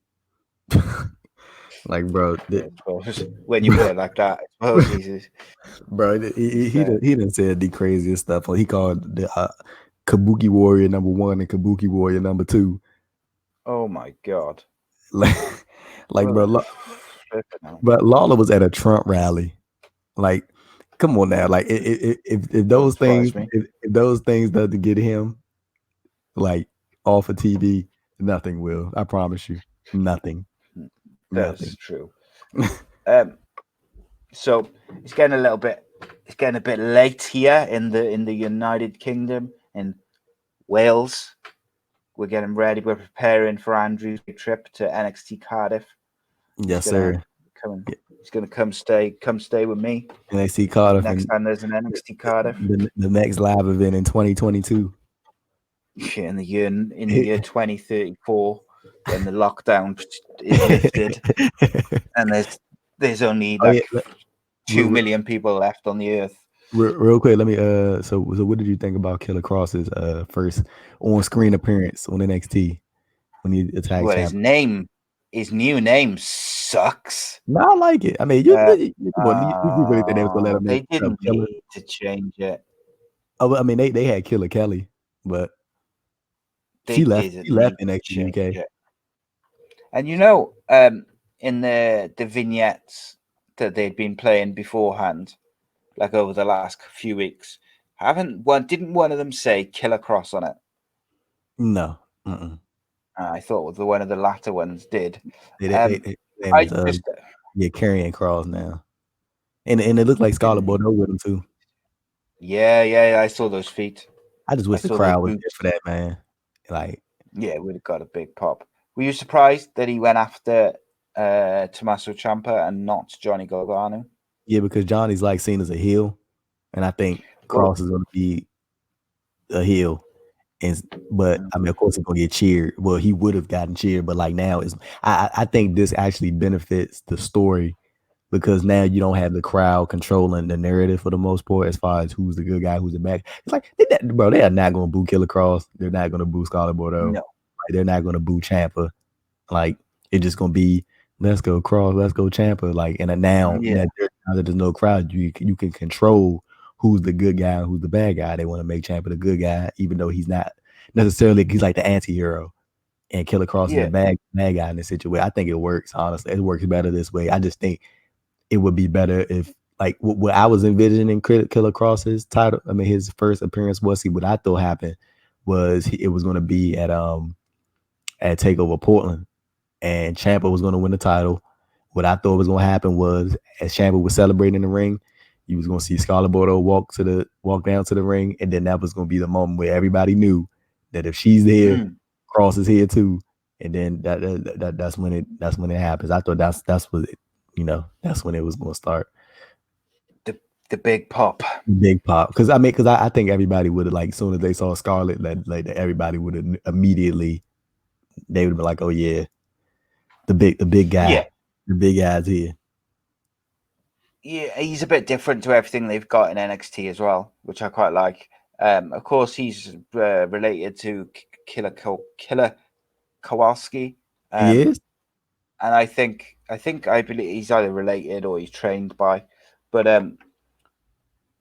Like, bro, when you put it like that, I suppose bro, he didn't say the craziest stuff. He called the Kabuki Warrior #1 and Kabuki Warrior #2. Oh my god! Bro, but Lawler was at a Trump rally. Like, come on now, like if those things doesn't get him like off of TV, nothing will. I promise you, nothing. That's true. So it's getting a bit late here in the United Kingdom in Wales. We're getting ready. We're preparing for Andrew's trip to NXT Cardiff. Yes, sir. He's gonna come stay with me. NXT Cardiff. Next time there's an NXT Cardiff. The next live event in 2022. In the year 2034, when the lockdown is lifted, and there's only 2 million people left on the earth. Real quick, let me so what did you think about Killer Cross's first on-screen appearance on NXT when he attacked? Well, his new name sucks. No, I like it. I mean, you really think they was gonna let him? They didn't need to change it. Oh, I mean, they had Killer Kelly, but she left NXT UK. And in the vignettes that they'd been playing beforehand, like over the last few weeks, didn't one of them say Killer Cross on it? No. I thought one of the latter ones did. Karrion Kross now, and it looked like Scarlett Bordeaux with him too. Yeah, I saw those feet. I just wish the crowd was there for that, man. Like, yeah, it would have got a big pop. Were you surprised that he went after Tommaso Ciampa and not Johnny Gargano? Yeah, because Johnny's like seen as a heel, and I think Cross is going to be a heel. But I mean, of course, he's going to get cheered. Well, he would have gotten cheered, but like now I think this actually benefits the story because now you don't have the crowd controlling the narrative for the most part as far as who's the good guy, who's the bad. It's like, bro, they are not going to boo Killer Cross. They're not going to boo Scarlet Bordeaux. No. Like, they're not going to boo Ciampa. Like, it's just going to be, let's go Cross, let's go Ciampa. Like, and now Yeah. that there's no crowd, you can control who's the good guy and who's the bad guy. They want to make Ciampa the good guy, even though he's not necessarily, he's like the anti-hero. And Killer Cross is the Yeah. bad guy in this situation. I think it works, honestly. It works better this way. I just think it would be better if, like, what I was envisioning Killer Cross's title, I mean, his first appearance was, what I thought happened was it was going to be at TakeOver Portland, and Ciampa was going to win the title. What I thought was going to happen was, as Ciampa was celebrating in the ring, you was going to see Scarlett Bordeaux walk down to the ring, and then that was going to be the moment where everybody knew that if she's there, Cross is here too, and then that's when it happens. I thought that's what it, that's when it was going to start. The big pop. Big pop, because I think everybody would have, like, as soon as they saw Scarlett, like everybody would have immediately, they would have been like, oh yeah, the big guy, the big guy's here. Yeah, he's a bit different to everything they've got in NXT as well, which I quite like. Of course, he's related to Killer Kowalski. He is? And I believe he's either related or he's trained by, but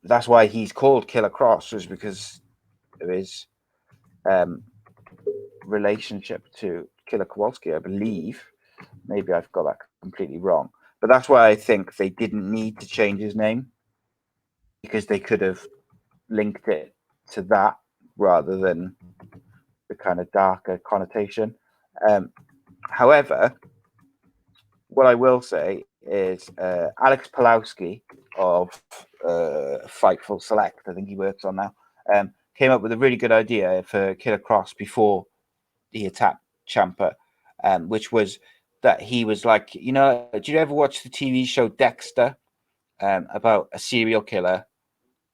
that's why he's called Killer Cross, is because of his relationship to Killer Kowalski, I believe. Maybe I've got that completely wrong, but that's why I think they didn't need to change his name, because they could have linked it to that rather than the kind of darker connotation. However, what I will say is Alex Pulowski of Fightful Select, I think he works on now, came up with a really good idea for Killer Cross before he attacked Ciampa, which was that he was like, did you ever watch the TV show Dexter, about a serial killer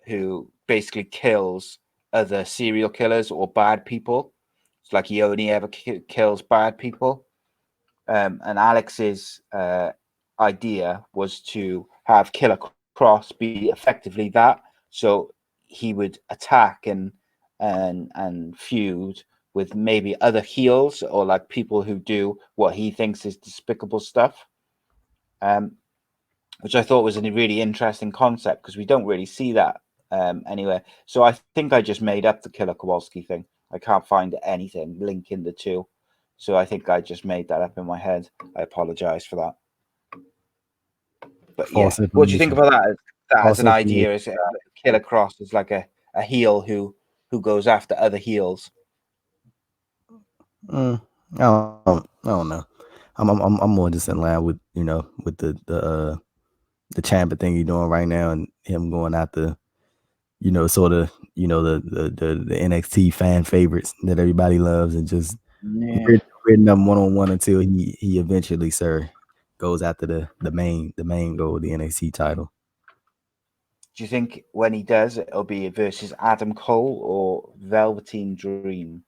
who basically kills other serial killers or bad people? It's like he only ever kills bad people. And Alex's idea was to have Killer Cross be effectively that. So he would attack and feud with maybe other heels or like people who do what he thinks is despicable stuff, which I thought was a really interesting concept, because we don't really see that anywhere. So I think I just made up the Killer Kowalski thing. I can't find anything linking the two. So I think I just made that up in my head. I apologize for that. But False yeah, what do you think about that? That as an idea, is Killer Cross is like a heel who goes after other heels. I don't know. I'm more just in line with with the Ciampa thing you're doing right now, and him going after sort of the NXT fan favorites that everybody loves, and just riding them one-on-one until he eventually, sir, goes after the main goal, the NXT title. Do you think when he does, it'll be versus Adam Cole or Velveteen Dream?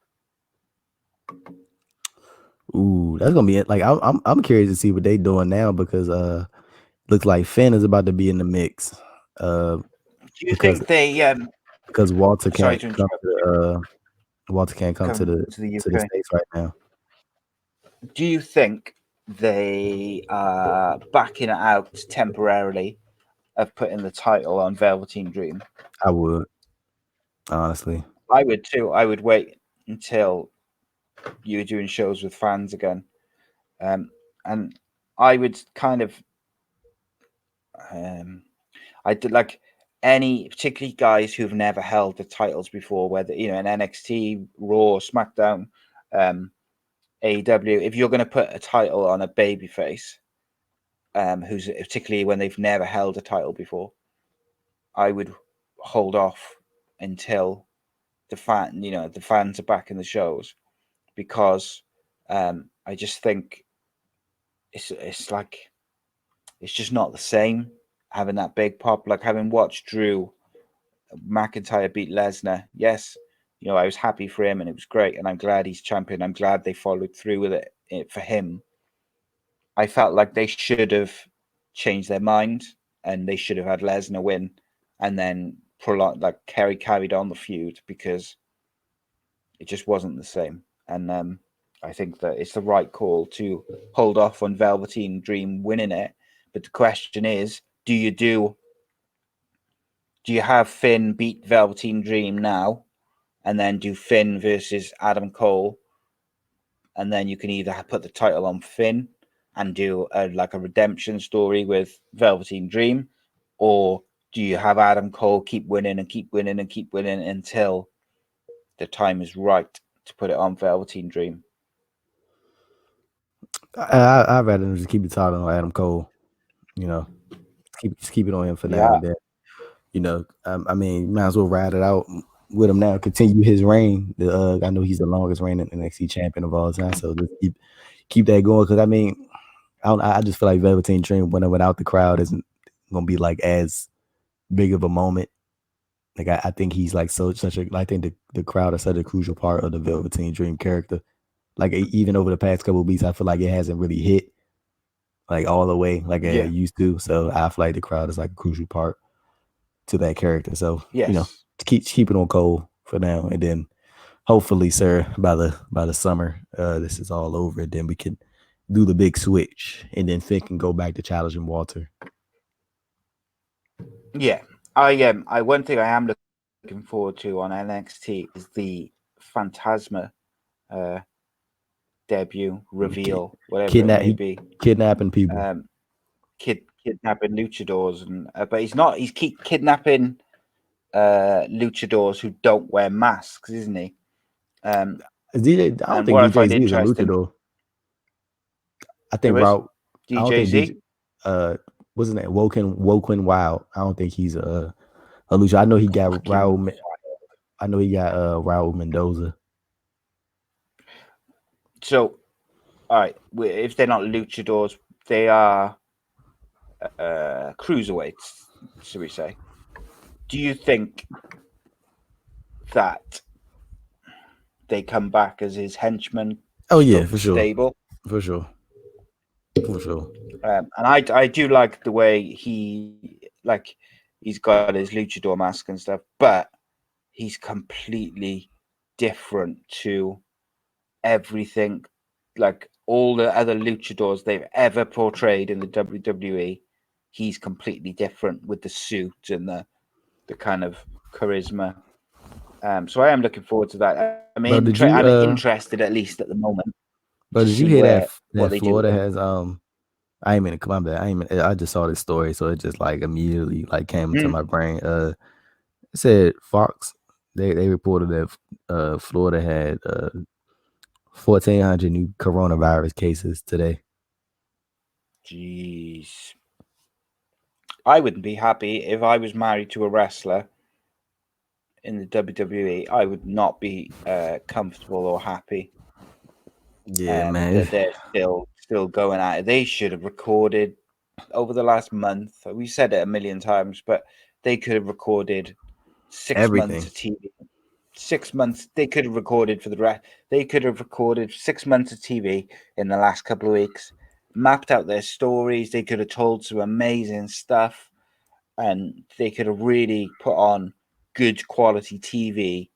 Ooh, that's gonna be it. Like, I'm curious to see what they doing now, because looks like Finn is about to be in the mix. Do you think they because Walter sorry can't to come to Walter can't come to the UK. States right now. Do you think they are backing it out temporarily of putting the title on Velveteen Dream? I would, honestly. I would too. I would wait until you were doing shows with fans again, and I would kind of, I did like any particularly guys who've never held the titles before, whether in NXT, Raw, SmackDown, AEW. If you're going to put a title on a babyface, who's particularly when they've never held a title before, I would hold off until the fans are back in the shows, because I just think it's like it's just not the same having that big pop. Like, having watched Drew McIntyre beat Lesnar, yes, I was happy for him and it was great, and I'm glad he's champion. I'm glad they followed through with it for him. I felt like they should have changed their mind and they should have had Lesnar win and then carried on the feud because it just wasn't the same. And I think that it's the right call to hold off on Velveteen Dream winning it. But the question is, do you have Finn beat Velveteen Dream now, and then do Finn versus Adam Cole, and then you can either put the title on Finn and do a redemption story with Velveteen Dream, or do you have Adam Cole keep winning and keep winning and keep winning until the time is right to put it on Velveteen Dream? I'd rather just keep the title on Adam Cole. Keep it on him for now. And then, I mean, might as well ride it out with him now. Continue his reign. I know he's the longest reigning NXT champion of all time, so just keep that going. Because I mean, I just feel like Velveteen Dream without the crowd isn't gonna be like as big of a moment. Like I think he's like I think the crowd is such a crucial part of the Velveteen Dream character. Like even over the past couple of weeks, I feel like it hasn't really hit like all the way like it used to. So I feel like the crowd is like a crucial part to that character. So keep it on Cole for now, and then hopefully, sir, by the summer, this is all over. Then we can do the big switch, and then Finn can go back to challenging Walter. Yeah, I one thing I am looking forward to on NXT is the Phantasma debut, reveal, whatever it may be. Kidnapping people. Kidnapping luchadors, and but he's kidnapping luchadors who don't wear masks, isn't he? I don't think DJZ is a luchador. I think DJZ. What's his name? Woken Wild. I don't think he's a luchador. I know he got Raul. I know he got Raul Mendoza. So, all right, if they're not luchadors, they are cruiserweights, should we say? Do you think that they come back as his henchmen? Oh yeah, for sure. Stable, for sure. And I do like the way he's got his luchador mask and stuff, but he's completely different to everything, like all the other luchadors they've ever portrayed in the WWE. He's completely different with the suit and the kind of charisma. So I am looking forward to that. I'm interested, at least at the moment. But did you hear that Florida has I ain't mean to come on back. I just saw this story, so it just like immediately like came to my brain. It said Fox they reported that Florida had 1,400 new coronavirus cases today. Jeez. I wouldn't be happy if I was married to a wrestler in the WWE. I would not be comfortable or happy. Yeah, man. That they're still going at it. They should have recorded over the last month. We said it a million times, but they could have recorded 6 months of TV. 6 months. They could have recorded for the rest. They could have recorded 6 months of TV in the last couple of weeks. Mapped out their stories. They could have told some amazing stuff, and they could have really put on good quality TV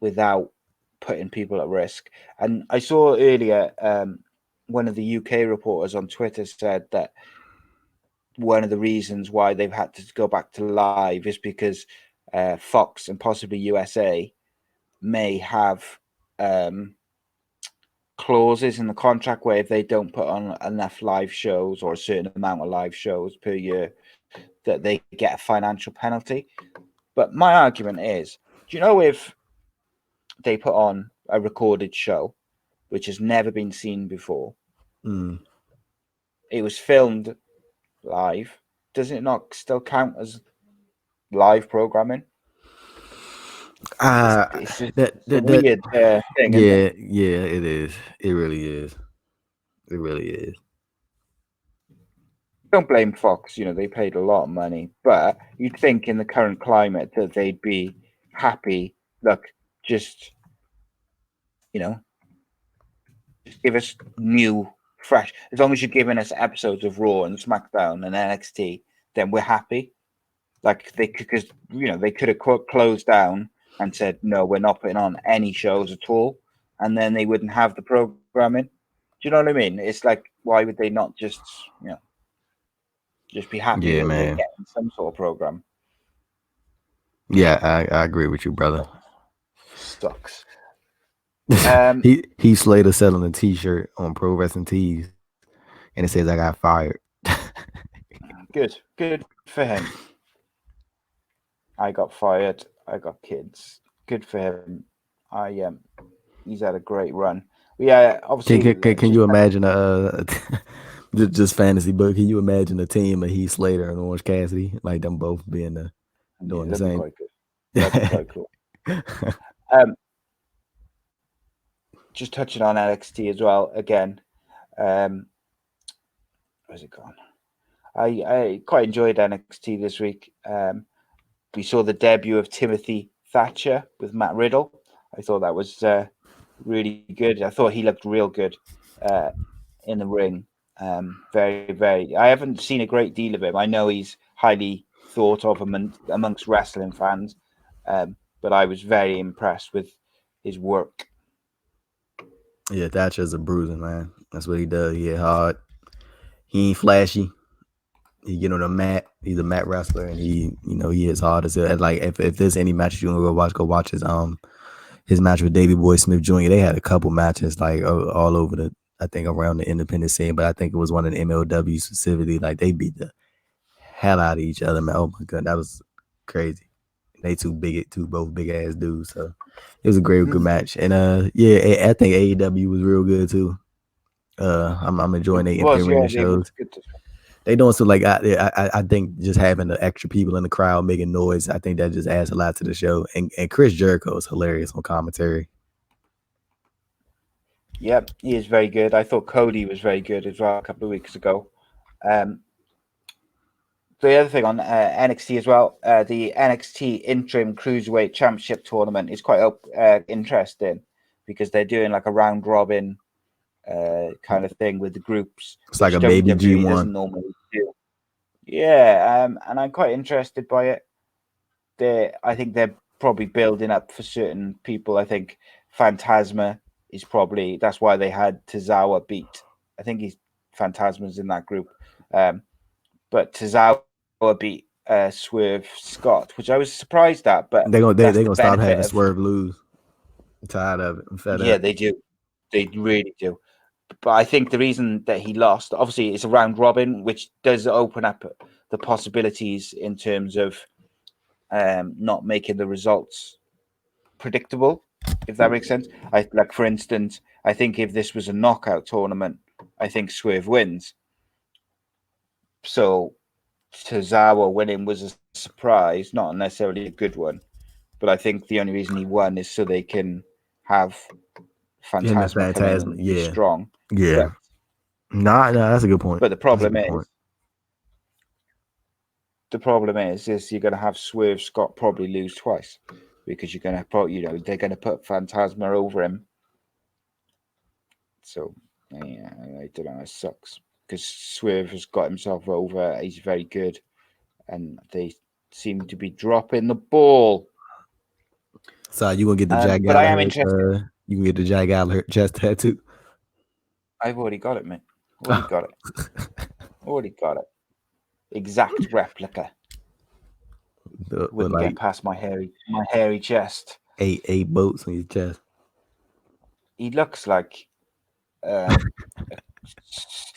without putting people at risk. And I saw earlier one of the UK reporters on Twitter said that one of the reasons why they've had to go back to live is because Fox and possibly USA may have clauses in the contract where if they don't put on enough live shows or a certain amount of live shows per year, that they get a financial penalty. But my argument is, do you know if they put on a recorded show, which has never been seen before, it was filmed live, does it not still count as live programming? It's a weird thing, isn't it? Yeah, it is. It really is. It really is. Don't blame Fox. They paid a lot of money, but you'd think in the current climate that they'd be happy. Look, just give us new fresh. As long as you're giving us episodes of Raw and SmackDown and NXT, then we're happy. Like they could, because they could have closed down and said no, we're not putting on any shows at all, and then they wouldn't have the programming. Do you know what I mean? It's like, why would they not just just be happy Yeah, that they're man. getting some sort of program? Yeah, I agree with you, brother. Sucks. Heath Slater selling a T-shirt on Pro Wrestling Tees, and it says I got fired. Good for him. I got fired. I got kids. Good for him. He's had a great run. Yeah, obviously. Can you imagine just fantasy book? Can you imagine a team of Heath Slater and Orange Cassidy, like them both being doing the that'd be same? quite good. That'd be quite cool. Just touching on NXT as well again. Where's it gone? I quite enjoyed NXT this week. We saw the debut of Timothy Thatcher with Matt Riddle. I thought that was really good. I thought he looked real good in the ring. Very, very. I haven't seen a great deal of him. I know he's highly thought of amongst wrestling fans, but I was very impressed with his work. Yeah, Thatcher's a bruiser, man. That's what he does. He hit hard. He ain't flashy. He get on the mat. He's a mat wrestler, and he hits hard as it. Like if there's any matches you want to go watch his match with Davey Boy Smith Jr. They had a couple matches like all over I think around the independent scene, but I think it was one in MLW specifically. Like they beat the hell out of each other, man. Oh my god, that was crazy. They both big ass dudes. So it was a good match. And I think AEW was real good too. I'm enjoying their in-ring shows. They doing so like I think just having the extra people in the crowd making noise, I think that just adds a lot to the show. And Chris Jericho is hilarious on commentary. Yep, he is very good. I thought Cody was very good as well a couple of weeks ago. The other thing on NXT as well, the NXT Interim Cruiserweight Championship tournament is quite interesting because they're doing like a round robin kind of thing with the groups. It's like a baby G1 doesn't normally do. Yeah, and I'm quite interested by it. I think they're probably building up for certain people. I think Phantasma is probably, that's why they had Tozawa beat. I think Phantasma's in that group. But Tozawa beat Swerve Scott, which I was surprised at. But they're gonna stop having Swerve lose. I'm tired of it. I'm fed up. Yeah, they do. They really do. But I think the reason that he lost, obviously, it's a round robin, which does open up the possibilities in terms of not making the results predictable, if that makes sense. For instance, I think if this was a knockout tournament, I think Swerve wins. So Tozawa winning was a surprise, not necessarily a good one. But I think the only reason he won is so they can have Phantasma come in and be strong. Yeah. No, that's a good point. But the problem is you're going to have Swerve Scott probably lose twice because you're going to they're going to put Phantasma over him. So yeah, I don't know. It sucks because Swerve has got himself over. He's very good, and they seem to be dropping the ball. So you gonna get the Jack Gallagher? But I am interested. You can get the Jack Gallagher chest tattoo. I've already got it, man. Already got it. Exact replica. Wouldn't get past my hairy chest. Eight boats on your chest. He looks like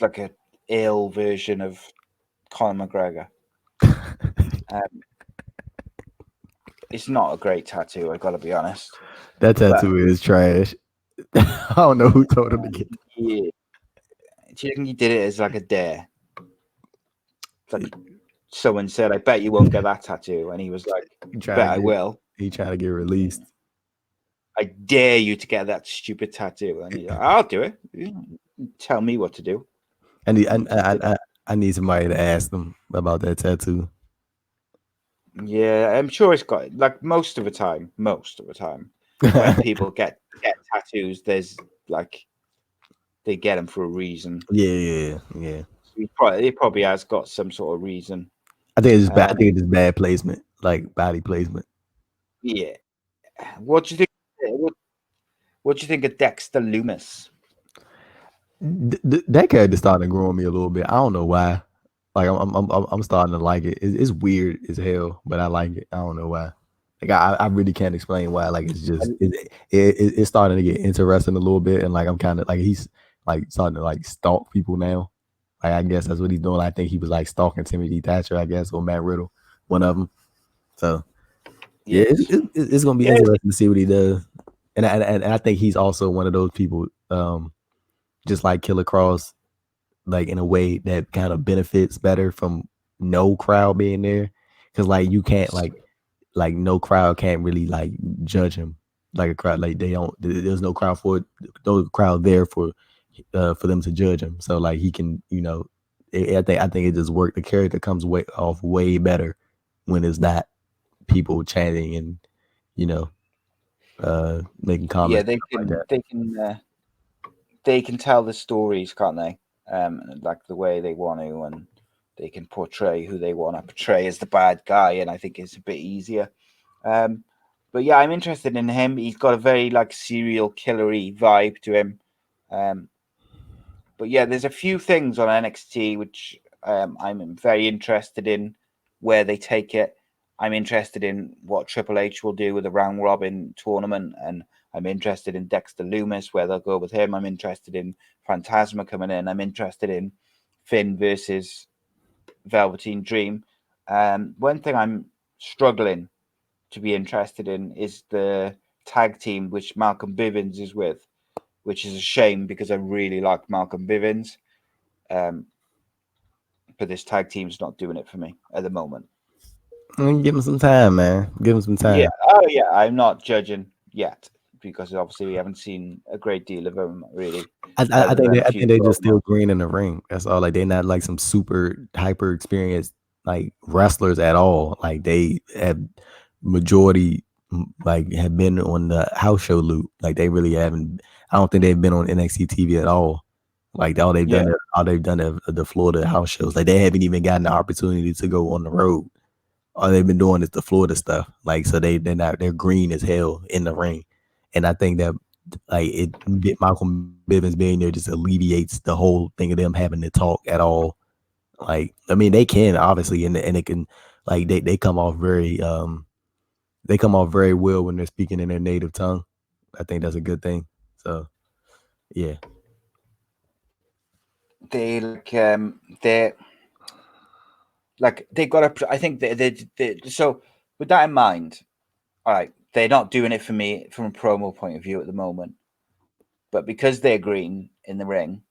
like a ill version of Conor McGregor. It's not a great tattoo, I gotta be honest. That tattoo is trash. I don't know who told him to get that. Yeah. Do you think he did it as like a dare? Like someone said, I bet you won't get that tattoo. And he was like, I will. He tried to get released. I dare you to get that stupid tattoo. And he's like, I'll do it. Tell me what to do. I need somebody to ask them about that tattoo. Yeah, I'm sure it's got, like, most of the time, when people get tattoos, there's they get him for a reason. Yeah. He probably has got some sort of reason. I think it's just bad. I Um, think it's just bad placement, like body placement. yeah. What do you think? What do you think of Dexter Loomis? That character starting to grow on me a little bit. I don't know why. Like I'm starting to like it. It's weird as hell, but I like it. I don't know why. Like I really can't explain why. Like it's just it's starting to get interesting a little bit, and like I'm kind of like he's like starting to like stalk people now. Like I guess that's what he's doing. I think he was like stalking Timothy Thatcher, I guess, or Matt Riddle, one of them. So yeah, Yes. it's gonna be Yes. interesting to see what he does. And I think he's also one of those people, just like Killer Cross, like in a way that kind of benefits better from no crowd being there, because like you can't like no crowd can't really like judge him like a crowd, like they don't, there's no crowd for it, no crowd there for them to judge him, so like he can, I think it just worked. The character comes way better when it's not people chanting and you know making Yeah, comments and stuff like that. they can tell the stories, can't they? Like the way they want to, and they can portray who they want to portray as the bad guy, and I think it's a bit easier. Um, but yeah, I'm interested in him. He's got a very like serial killery vibe to him. Um, but yeah, there's a few things on NXT which I'm very interested in where they take it. I'm interested in what Triple H will do with the round robin tournament, and I'm interested in Dexter Loomis, where they'll go with him. I'm interested in Phantasma coming in. I'm interested in Finn versus Velveteen Dream. One thing I'm struggling to be interested in is the tag team which Malcolm Bivens is with, which is a shame because I really like Malcolm Bivens. Um, but this tag team's not doing it for me at the moment. Give him some time, man. Give him some Yeah. time. Oh, yeah. I'm not judging yet because obviously we haven't seen a great deal of them really, I other think than a I few think they just promos. still green in the ring. That's all. Like they're not like some super hyper experienced like wrestlers at all. Like they have majority like have been on the house show loop. Like they really haven't. I don't think they've been on NXT TV at all. Like Yeah. all they've done are the Florida house shows. Like they haven't even gotten the opportunity to go on the road. All they've been doing is the Florida stuff. Like so they're green as hell in the ring. And I think that like Malcolm Bivens being there just alleviates the whole thing of them having to talk at all. Like I mean they can obviously and it can like they come off they come off very well when they're speaking in their native tongue. I think that's a good thing. So yeah. They they got a. I think so. With that in mind, all right, they're not doing it for me from a promo point of view at the moment. But because they're green in the ring,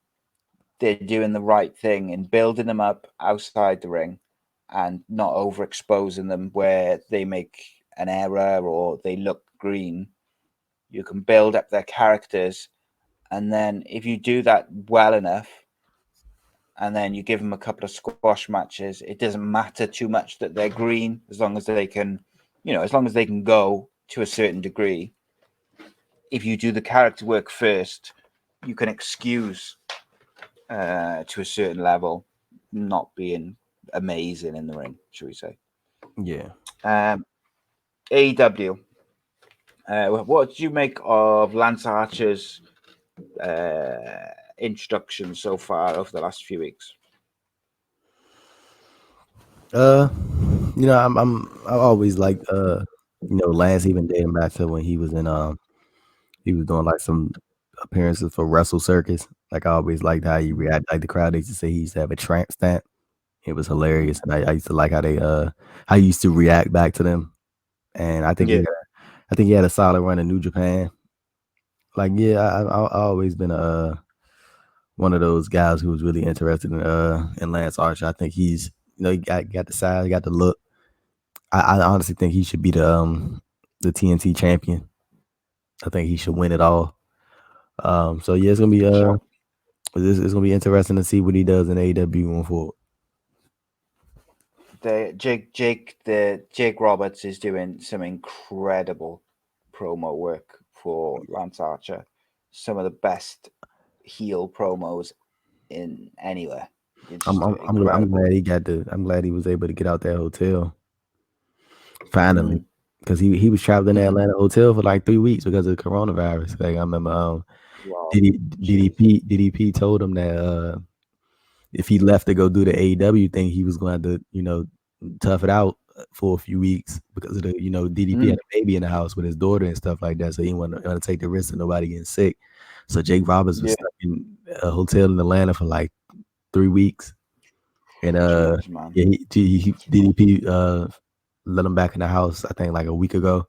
they're doing the right thing in building them up outside the ring and not overexposing them where they make an error or they look green. You can build up their characters, and then if you do that well enough, and then you give them a couple of squash matches, it doesn't matter too much that they're green as long as they can, as long as they can go to a certain degree. If you do the character work first, you can excuse to a certain level not being amazing in the ring, should we say? Yeah. Um, AEW. What did you make of Lance Archer's introduction so far over the last few weeks? Uh I always like Lance, even dating back to when he was doing like some appearances for Wrestle Circus. Like I always liked how he react. Like the crowd, they used to say he used to have a tramp stamp. It was hilarious, and I used to like how he used to react back to them. And Yeah. I think he had a solid run in New Japan. Like yeah, I always been one of those guys who was really interested in Lance Archer. I think he's he got the size, he got the look. I honestly think he should be the TNT champion. I think he should win it all. So yeah, Sure. it's gonna be interesting to see what he does in AEW going forward. Jake Roberts is doing some incredible promo work for Lance Archer. Some of the best heel promos in anywhere. It's I'm just I'm I'm, gl- I'm incredible. glad he got the. I'm glad he was able to get out that hotel finally, Mm, because he was trapped in the mm. Atlanta hotel for like 3 weeks because of coronavirus. Like I remember, Wow. DDP told him that if he left to go do the AEW thing, he was going to tough it out for a few weeks because of the DDP had Mm, a baby in the house with his daughter and stuff like that, so he didn't want to take the risk of nobody getting sick. So Jake Roberts was yeah. stuck in a hotel in Atlanta for like 3 weeks. And Jeez, man. yeah, DDP let him back in the house, I think like a week ago.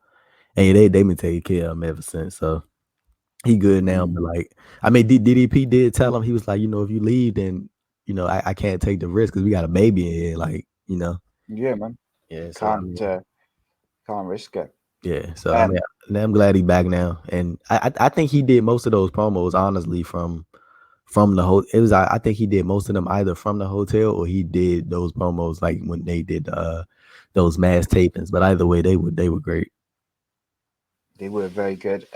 And they been taking care of him ever since. So he good now. Mm. But like, I mean, DDP did tell him, he was like, if you leave, then I can't take the risk because we got a baby in here. Like, Yeah, man. yeah. So I Can't mean, can't risk it. yeah. So I mean, Um, I'm glad he back now, and I think he did most of those promos honestly from the whole. It was I think he did most of them either from the hotel or he did those promos like when they did those mass tapings. But either way, they were great. they were very good.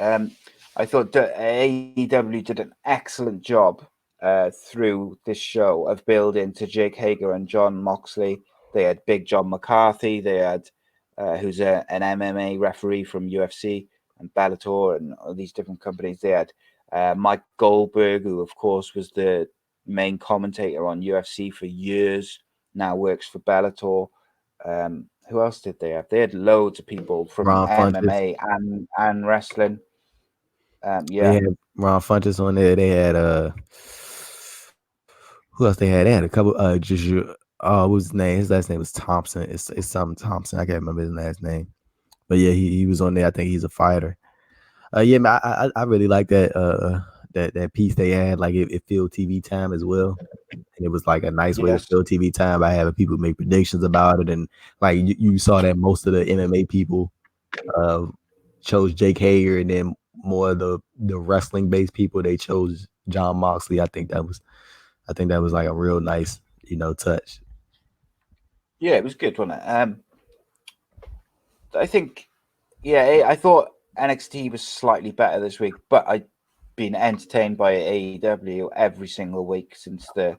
I thought that AEW did an excellent job through this show of building to Jake Hager and John Moxley. They had Big John McCarthy. They had who's an MMA referee from UFC and Bellator and all these different companies. They had Mike Goldberg, who of course was the main commentator on UFC for years. Now works for Bellator. Who else did they have? They had loads of people from Ron Funches. MMA and wrestling. They Yeah, had Ron Funches on there. They had who else they had? They had a couple just what was his name? His last name was Thompson. It's something Thompson. I can't remember his last name. But yeah, he was on there. I think he's a fighter. Yeah, man, I really like that that piece they had. Like it filled TV time as well. And it was like a nice way to yes, fill TV time by having people make predictions about it. And like you saw that most of the MMA people uh, chose Jake Hager, and then more of the wrestling based people they chose John Moxley. I think that was like a real nice touch. yeah, it was good, wasn't it? I think, yeah, I thought NXT was slightly better this week, but I've been entertained by AEW every single week since the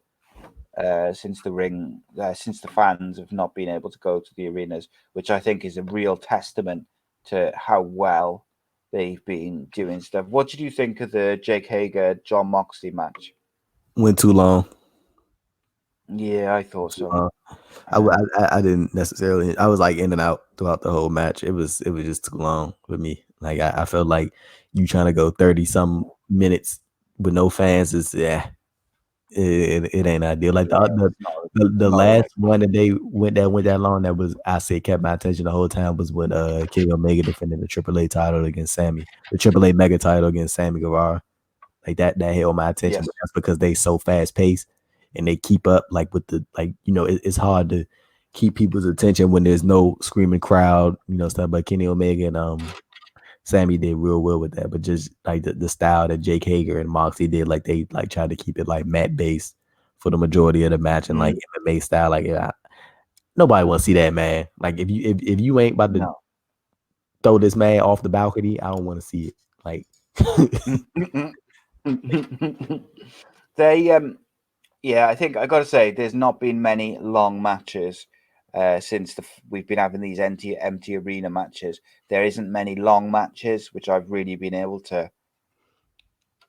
ring, since the fans have not been able to go to the arenas, which I think is a real testament to how well they've been doing stuff. What did you think of the Jake Hager John Moxley match? Went too long. Yeah, I thought Too so. long. Um, I didn't necessarily. I was like in and out throughout the whole match. It was just too long for me. Like I felt like you trying to go 30 some minutes with no fans is it ain't ideal. Like yeah, the not the last way one that they went that long that was I say kept my attention the whole time was when King Omega defended the AAA title against the AAA Mega title against Sammy Guevara. Like that held my attention, Yes. but that's because they so fast paced and they keep up like with the like it's hard to keep people's attention when there's no screaming crowd, stuff. But Kenny Omega and Sammy did real well with that, but just like the style that Jake Hager and Moxley did, like they like tried to keep it like mat based for the majority of the match and like Mm, MMA style. Like nobody want to see that, man. Like if you ain't about to no. throw this man off the balcony, I don't want to see it. Like They yeah, I think I got to say there's not been many long matches since we've been having these empty arena matches. There isn't many long matches which I've really been able to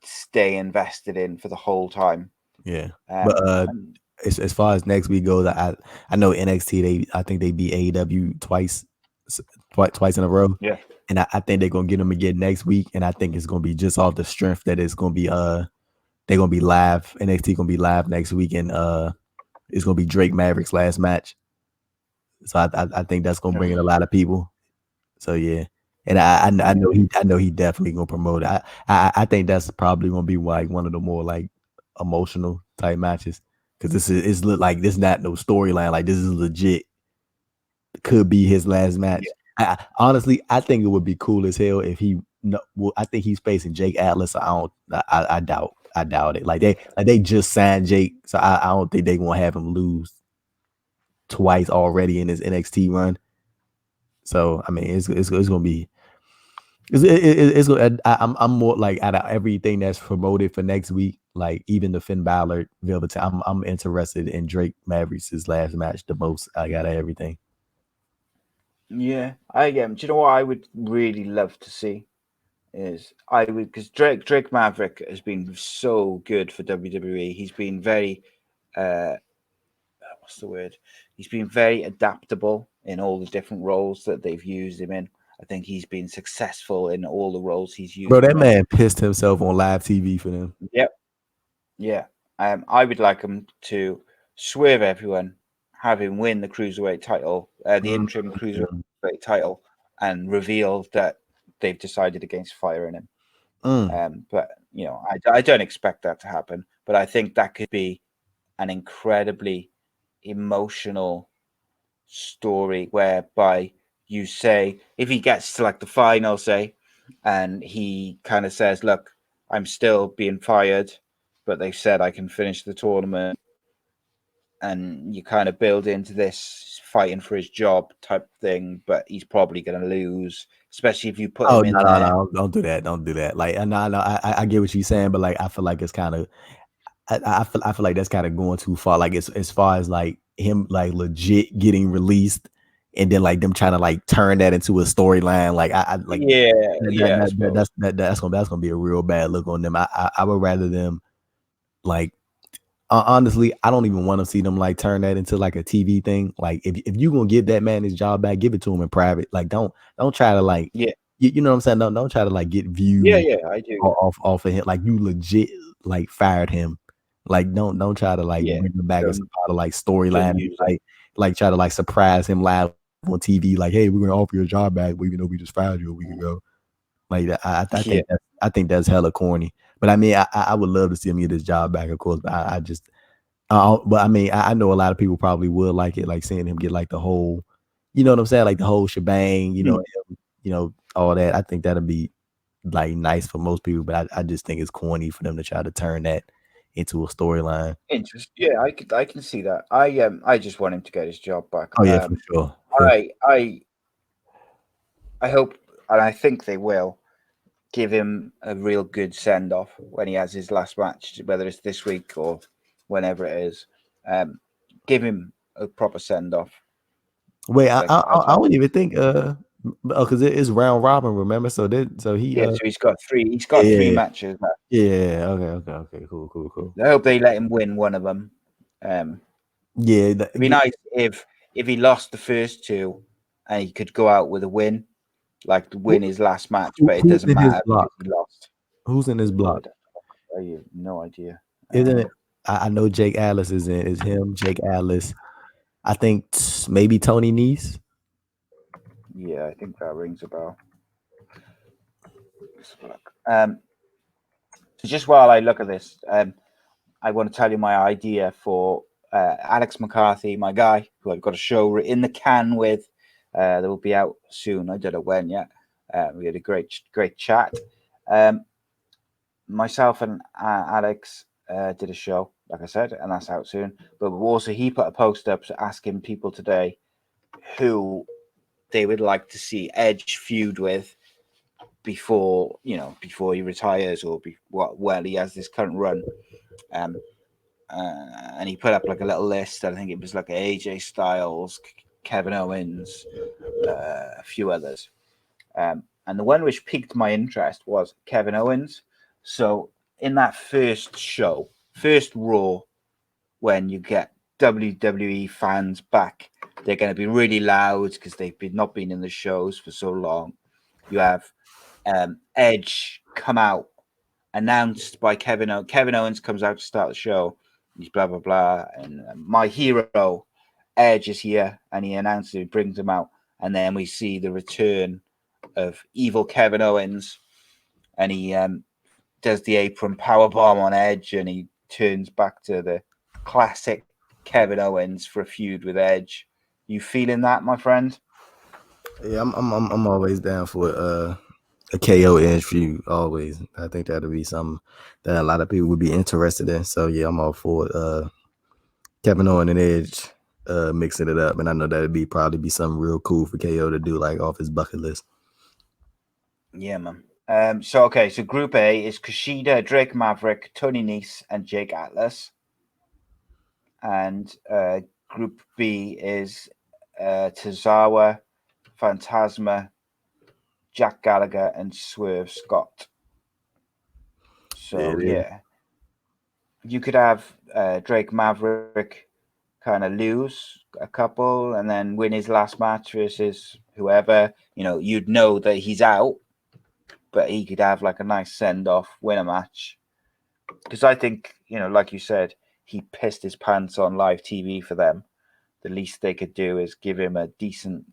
stay invested in for the whole time. yeah, but And as far as next week goes, I know NXT I think they beat AEW twice in a row. yeah, And I think they're gonna get them again next week, and I think it's gonna be just off the strength that it's gonna be they're gonna be live. NXT gonna be live next week, and it's gonna be Drake Maverick's last match. So I think that's gonna bring in a lot of people. So yeah, and I know mm, he definitely gonna promote it. I think that's probably gonna be like one of the more like emotional type matches because it's like this not no storyline. Like this is legit. Could be his last match. yeah, Honestly, I think it would be cool as hell if he. No, well, I think he's facing Jake Atlas. I doubt it. Like they just signed Jake, so I don't think they gonna have him lose twice already in his NXT run. So I mean, it's gonna be. It's I'm more like out of everything that's promoted for next week. Like even the Finn Balor Velvet. I'm interested in Drake Mavericks' last match the most. I got everything. Yeah, I am. Do you know what I would really love to see is I would because Drake Maverick has been so good for WWE. He's been very uh what's the word? He's been very adaptable in all the different roles that they've used him in. I think he's been successful in all the roles he's Bro, used that him in. man pissed himself on live TV for them. Yep. Yeah. I would like him to swerve everyone, have him win the cruiserweight title, the interim Mm, cruiserweight title, and reveal that they've decided against firing him. mm. But I don't expect that to happen. But I think that could be an incredibly emotional story whereby you say if he gets to like the final, say, and he kind of says, "Look, I'm still being fired, but they said I can finish the tournament," and you kind of build into this fighting for his job type thing, but he's probably going to lose, especially if you put Oh him in no, no, there. no! Don't do that. Don't do that. Like, no, no. I get what you're saying, but like, I feel like it's kind of I feel like that's kind of going too far. Like as far as like him like legit getting released, and then like them trying to like turn that into a storyline. Like I like Yeah, yeah, I suppose. that's gonna be a real bad look on them. I would rather them like honestly, I don't even want to see them like turn that into like a TV thing. Like if you gonna give that man his job back, give it to him in private. Like don't try to like Yeah, you know what I'm saying. Don't try to like get yeah, views yeah, I do. Yeah, off of him. Like you legit like fired him. Like don't try to like yeah. bring him back as some Don't part of like don't storyline. use it. Like try to like surprise him live on TV. Like hey, we're gonna offer your job back, even though we just fired you a week ago. Like Yeah, I think that's hella corny. But I mean I would love to see him get his job back, of course. But I just but I mean, I know a lot of people probably would like it, like seeing him get like the whole, you know what I'm saying, like the whole shebang, mm, all that. I think that'd be like nice for most people, but I just think it's corny for them to try to turn that into a storyline. interest. Yeah, I can see that. I just want him to get his job back. Oh yeah, for sure. I I I hope and I think they will give him a real good send off when he has his last match, whether it's this week or whenever it is. Um, give him a proper send off. Wait, Like I I just wouldn't even think because it is round robin, remember? So he yeah. So he's got three. He's got three yeah matches left. yeah okay cool. I hope they let him win one of them. Um, Yeah, it'd be nice if he lost the first two and he could go out with a win, like to win his last match. But it who's doesn't in his matter block? because he lost. Who's in his Oh, block? I have no idea. Isn't it? I know Jake Atlas is him. Jake Atlas. I think maybe Tony Nese. Yeah, I think that rings a bell. Let's have a look. So just while I look at this, I want to tell you my idea for Alex McCarthy, my guy, who I've got a show in the can with. That will be out soon. I don't know when yet. We had a great chat. Myself and Alex did a show, like I said, and that's out soon. But also, he put a post up asking people today who they would like to see Edge feud with before he retires or while he has this current run. Um, and he put up like a little list. I think it was like AJ Styles, Kevin Owens, a few others. And the one which piqued my interest was Kevin Owens. So in that first show, first Raw, when you get WWE fans back, they're going to be really loud because not been in the shows for so long. You have Edge come out, announced by Kevin Owens. Kevin Owens comes out to start the show. He's blah blah blah, and my hero Edge is here, and he announces it, brings him out, and then we see the return of evil Kevin Owens, and he does the apron power bomb on Edge, and he turns back to the classic Kevin Owens for a feud with Edge. You feeling that, my friend? Yeah, I'm always down for a KO Edge feud. Always, I think that'll be something that a lot of people would be interested in. So yeah, I'm all for Kevin Owens and Edge mixing it up, and I know that'd probably be something real cool for KO to do, like off his bucket list. Yeah, man. So Group A is Kushida, Drake Maverick, Tony Nese, and Jake Atlas. And Group B is Tozawa, Phantasma, Jack Gallagher, and Swerve Scott. So yeah, you could have Drake Maverick kind of lose a couple and then win his last match versus whoever. You'd know that he's out, but he could have like a nice send off, win a match. Because I think, like you said, he pissed his pants on live TV for them. The least they could do is give him a decent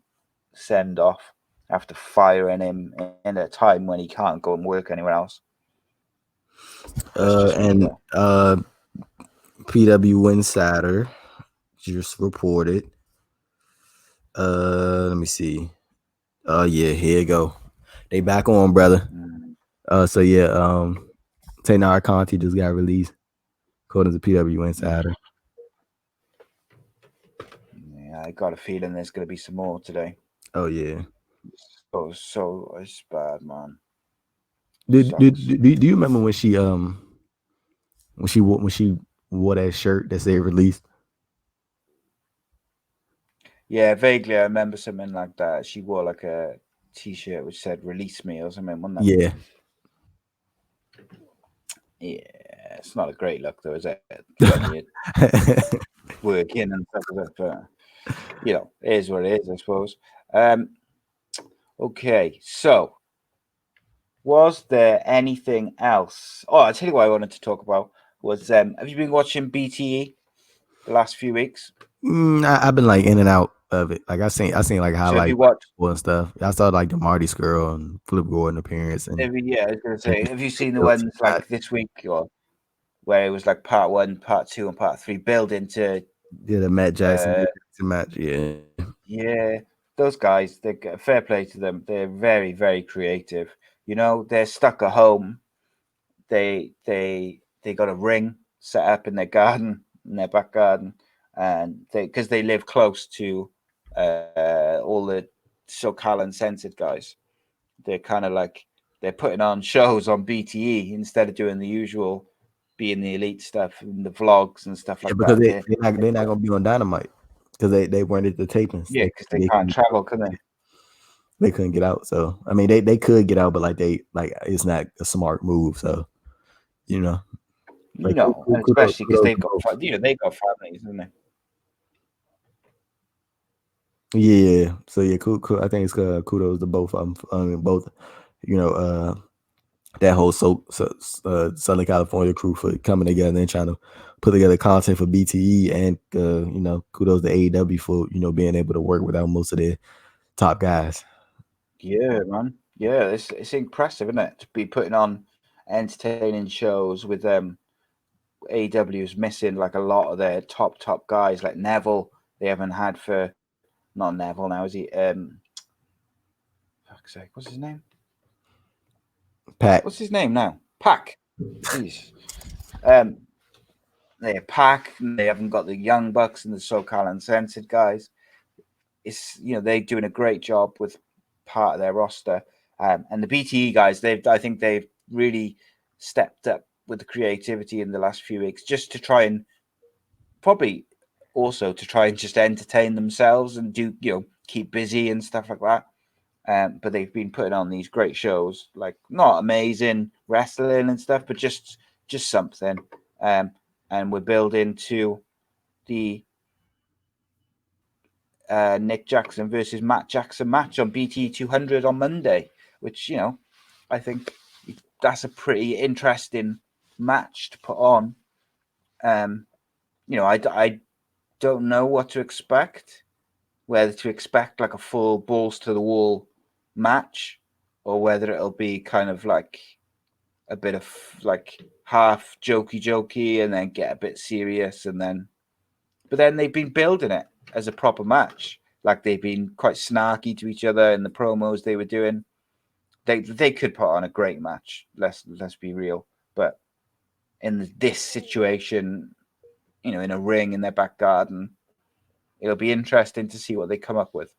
send off after firing him in a time when he can't go and work anywhere else. That's just me, though. PW Insider just reported. Let me see. Oh yeah, here you go. They back on, brother. So yeah, Taynara Conti just got released, according to PW Insider. Yeah, I got a feeling there's going to be some more today. Oh yeah. So it's bad, man. Do you remember when she wore that shirt that said released? Yeah, vaguely I remember something like that. She wore like a t-shirt which said "Release Me" or something, wasn't it? Yeah. Yeah, it's not a great look though, is it? When you working and stuff like that, but it is what it is, I suppose. Okay, so was there anything else? Oh, I'll tell you what I wanted to talk about was have you been watching BTE the last few weeks? I've been like in and out of it. Like I seen like So have highlights you watched? and stuff. I saw like the Marty's Girl and Flip Gordon appearance and Yeah, I was gonna say, have you seen the ones like this week or where it was like part 1, part 2, and part 3 build into the Matt Jackson match? Yeah, those guys, they fair play to them. They're very, very creative. They're stuck at home. They got a ring set up in their garden, in their back garden, and because they live close to all the SoCal and censored guys. They're kind of like they're putting on shows on BTE instead of doing the usual being the elite stuff and the vlogs and stuff like because that. they're not gonna be on Dynamite because they weren't at the tapings. Yeah, because they can't travel, can they? They couldn't get out. So I mean, they could get out, but like it's not a smart move. So like, especially because they've got they got families, haven't they? Yeah. So yeah, cool. I think it's kudos to both of them. Both, that whole Southern California crew for coming together and trying to put together content for BTE, and kudos to AEW for being able to work without most of their top guys. Yeah, man. Yeah, it's impressive, isn't it, to be putting on entertaining shows with AEW's missing like a lot of their top guys like Neville. They haven't had for not Neville now, is he? Fuck's sake, what's his name? Pac. What's his name now? Pac. Jeez. They're Pac. They haven't got the Young Bucks and the SoCal Uncensored guys. It's they're doing a great job with part of their roster, and the BTE guys. I think they've really stepped up with the creativity in the last few weeks, just to try and probably also to try and just entertain themselves and do keep busy and stuff like that. But they've been putting on these great shows, like not amazing wrestling and stuff, but just something. And we're building to the Nick Jackson versus Matt Jackson match on BT 200 on Monday, which I think that's a pretty interesting match to put on. I don't know what to expect, whether to expect like a full balls to the wall match, or whether it'll be kind of like a bit of like half jokey and then get a bit serious but then they've been building it as a proper match. Like they've been quite snarky to each other in the promos they were doing. They could put on a great match. Let's be real. But in this situation, in a ring in their back garden, it'll be interesting to see what they come up with.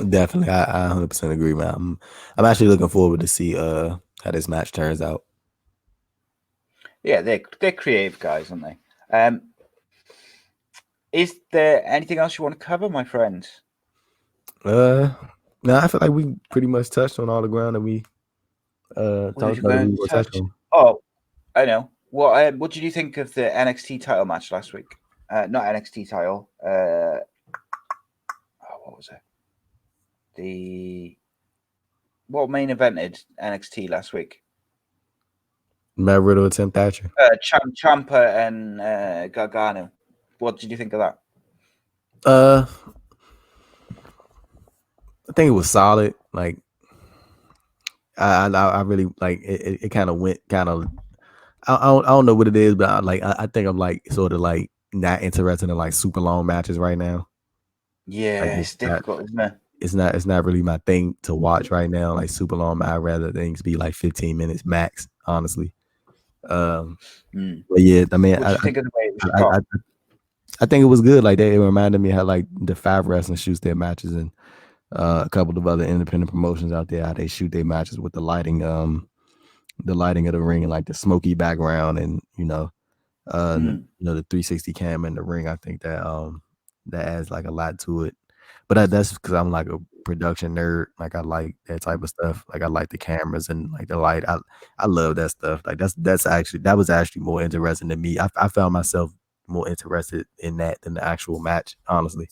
Definitely, I 100% agree, man. I'm actually looking forward to see how this match turns out. Yeah, they're creative guys, aren't they? Is there anything else you want to cover, my friend? No, I feel like we pretty much touched on all the ground that we What was talked you about that going we to were touch touch? on. Oh, I know. What did you think of the NXT title match last week? Not NXT title. What was it? What main evented NXT last week? Matt Riddle and Tim Thatcher. Ciampa and Gargano. What did you think of that? I think it was solid. Like I really like it. It kind of went kind of. I don't know what it is, but I think I'm like sort of like not interested in like super long matches right now. Like Yeah, it's difficult, isn't it? it's not really my thing to watch right now. Like super long, I'd rather things be like 15 minutes max, honestly. But yeah, I mean, What do you think of the way it was I, shot? I, I think it was good. Like it reminded me how like the Five Wrestling shoots their matches and a couple of other independent promotions out there how they shoot their matches with the lighting of the ring and like the smoky background and the 360 cam in the ring. I think that adds like a lot to it. But that's because I'm like a production nerd. Like I like that type of stuff. Like I like the cameras and like the light. I love that stuff. Like that was actually more interesting to me. I found myself more interested in that than the actual match, honestly.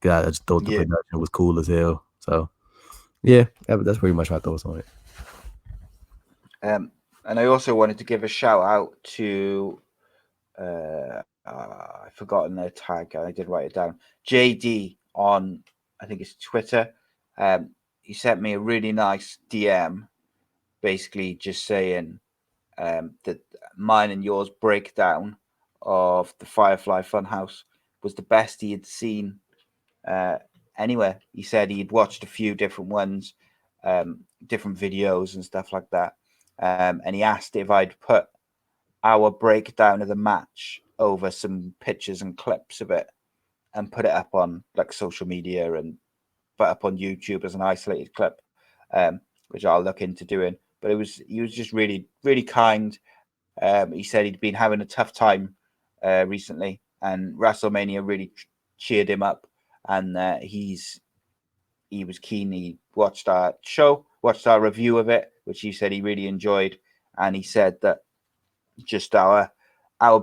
Cause I just thought the Yeah. production was cool as hell. So yeah, that's pretty much my thoughts on it. And I also wanted to give a shout out to I've forgotten their tag. I did write it down. JD on I think it's Twitter. He sent me a really nice DM, basically just saying that mine and yours breakdown of the Firefly Funhouse was the best he had seen uh, anywhere. He said he'd watched a few different ones, different videos and stuff like that. And he asked if I'd put our breakdown of the match over some pictures and clips of it and put it up on like social media and put up on YouTube as an isolated clip, which I'll look into doing. But he was just really, really kind. He said he'd been having a tough time recently, and WrestleMania really cheered him up. And he was keen. He watched our show, watched our review of it, which he said he really enjoyed, and he said that just our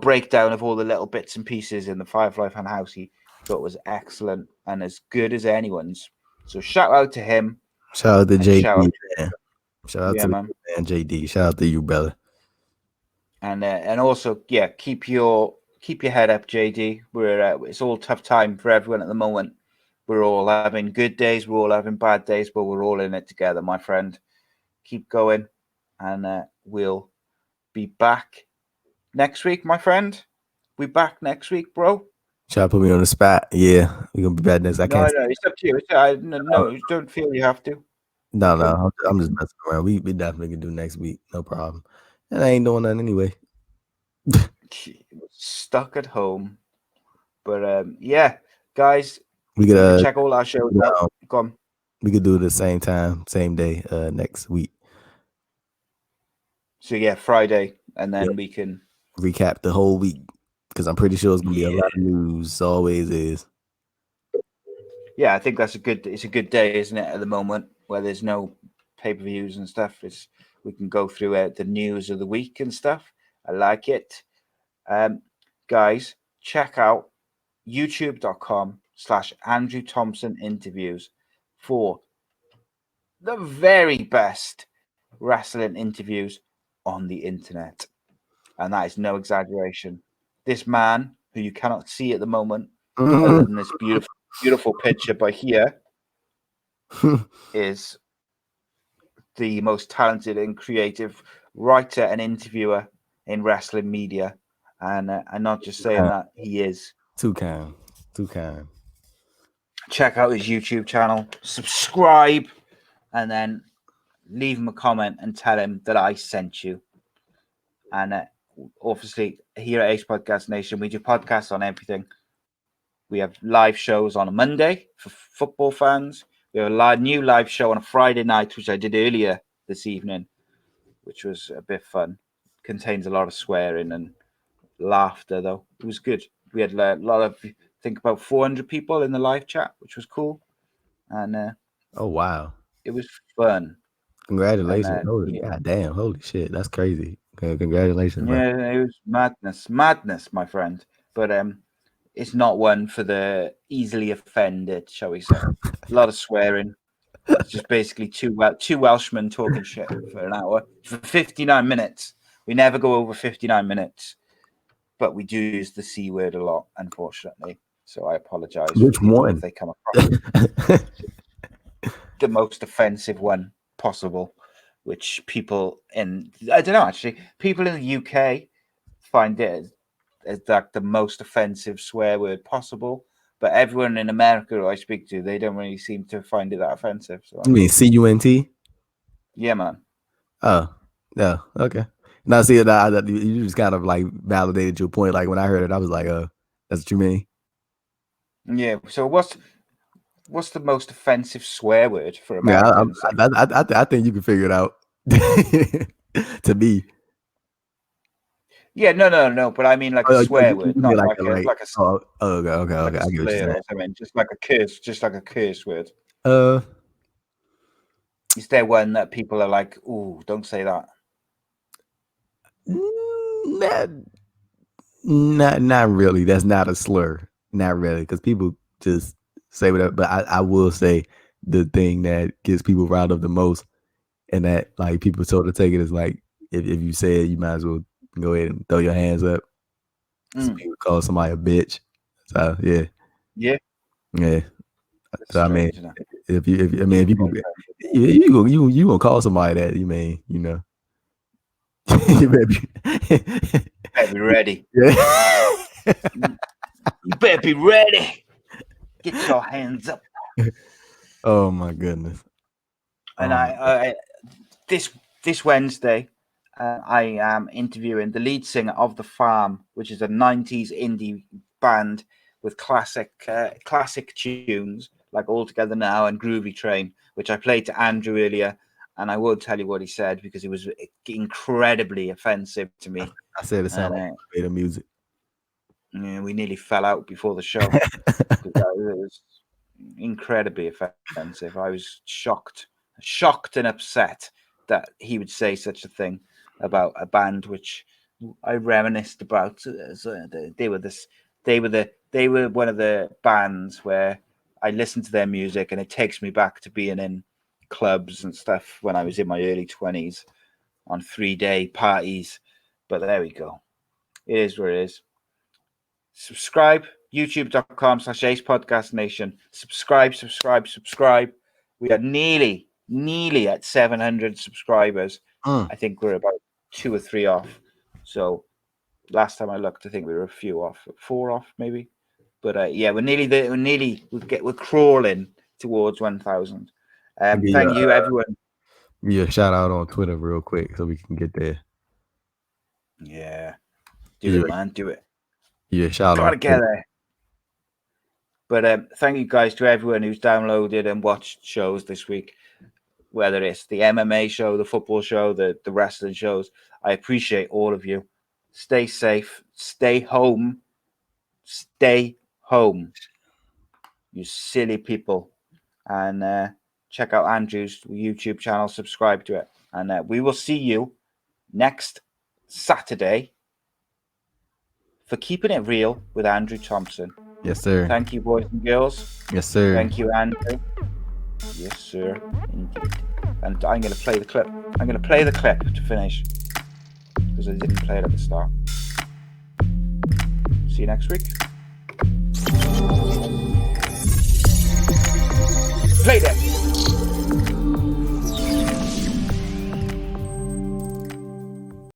breakdown of all the little bits and pieces in the Firefly Fan House he thought was excellent and as good as anyone's. So shout out to him Shout out to and shout JD, out man. to Shout out yeah, to the man. man JD. Shout out to you, brother. And also keep your head up, JD. We're it's all tough time for everyone at the moment. We're all having good days, we're all having bad days, but we're all in it together, my friend. Keep going, and we'll be back next week, my friend. We back next week, bro. Try to put me on the spot. Yeah, we're gonna be back next. I No, can't. no, it's up to you. No, don't feel you have to. No, We no, I'm just can. messing around. We definitely can do next week. No problem. And I ain't doing nothing anyway. Stuck at home, but yeah, guys, We you can could check all our shows out. Go on. we could do it at the same time, same day, next week. So yeah, Friday, and Yep. then we can. Recap the whole week because I'm pretty sure it's gonna be a Yeah, lot of news. Always is. yeah, I think that's a good. It's a good day, isn't it? At the moment, where there's no pay per views and stuff, it's we can go through the news of the week and stuff. I like it. Um, guys, check out youtube.com/Andrew Thompson interviews for the very best wrestling interviews on the internet. And that is no exaggeration. This man, who you cannot see at the moment, other than this beautiful, beautiful picture by here, is the most talented and creative writer and interviewer in wrestling media. And I'm not just saying that, he is. Too kind. Too kind. Check out his YouTube channel, subscribe, and then leave him a comment and tell him that I sent you. And obviously, here at Ace Podcast Nation, we do podcasts on everything. We have live shows on a Monday for football fans. We have a new live show on a Friday night, which I did earlier this evening, which was a bit fun. Contains a lot of swearing and laughter, though. It was good. We had a lot of, I think, about 400 people in the live chat, which was cool. And Oh wow! it was fun. Congratulations! Yeah. God damn! Holy shit! That's crazy. Congratulations, bro. Yeah, it was madness, my friend. But it's not one for the easily offended, shall we say? A lot of swearing. It's just basically two Welshmen talking shit for an hour for 59 minutes. We never go over 59 minutes, but we do use the C word a lot, unfortunately. So I apologize for Which people one? if they come across the most offensive one possible, which people in, I don't know, actually, people in the UK find it as like the most offensive swear word possible. But everyone in America who I speak to, they don't really seem to find it that offensive. So You mean CUNT? yeah, man. Oh, yeah. Okay. Now, see, you just kind of like validated your point. Like when I heard it, I was like, that's what you mean? Yeah. So what's the most offensive swear word for Yeah, Americans? I think you can figure it out. To me, Yeah, no. But I mean like a oh, swear you word, mean not like okay, like a I get what you're slur saying. or something. Just like a curse word. Uh, Is there one that people are like, "Ooh, don't say that"? not, not really. That's not a slur. Not really, because people just say whatever. But I will say the thing that gets people riled up the most, and that like people sort of take it as like if you say it, you might as well go ahead and throw your hands up. So people call somebody a bitch. So yeah, Yeah, that's So I mean, strange, isn't it? if you gonna call somebody that, you mean, you better Better be ready. yeah. You better be ready. Get your hands up. Oh my goodness. And I this Wednesday, I am interviewing the lead singer of The Farm, which is a 90s indie band with classic tunes like All Together Now and Groovy Train, which I played to Andrew earlier. And I will tell you what he said because it was incredibly offensive to me. I said it sounded like elevator music. Yeah, we nearly fell out before the show. It was incredibly offensive. I was shocked and upset that he would say such a thing about a band which I reminisced about. They were one of the bands where I listened to their music and it takes me back to being in clubs and stuff when I was in my early 20s on 3-day parties. But there we go. It is what it is. Subscribe, youtube.com/ACEpodcastNation. Subscribe. We are nearly at 700 subscribers. I think we're about 2 or 3 off. So last time I looked, I think we were a few off, 4 off maybe. But yeah, we're nearly there. We're crawling towards 1,000. Thank you, everyone. Give you a shout out on Twitter real quick so we can get there. Yeah, do it, man. Do it. Yeah, shout out. Gotta get there. But thank you guys to everyone who's downloaded and watched shows this week, whether it's the MMA show, the football show, the wrestling shows. I appreciate all of you. Stay safe. Stay home. Stay home. You silly people. And check out Andrew's YouTube channel. Subscribe to it. And we will see you next Saturday for Keeping It Real with Andrew Thompson. Yes, sir. Thank you, boys and girls. Yes, sir. Thank you, Andrew. Yes, sir. Indeed. And I'm going to play the clip. I'm going to play the clip to finish because I didn't play it at the start. See you next week. Play that.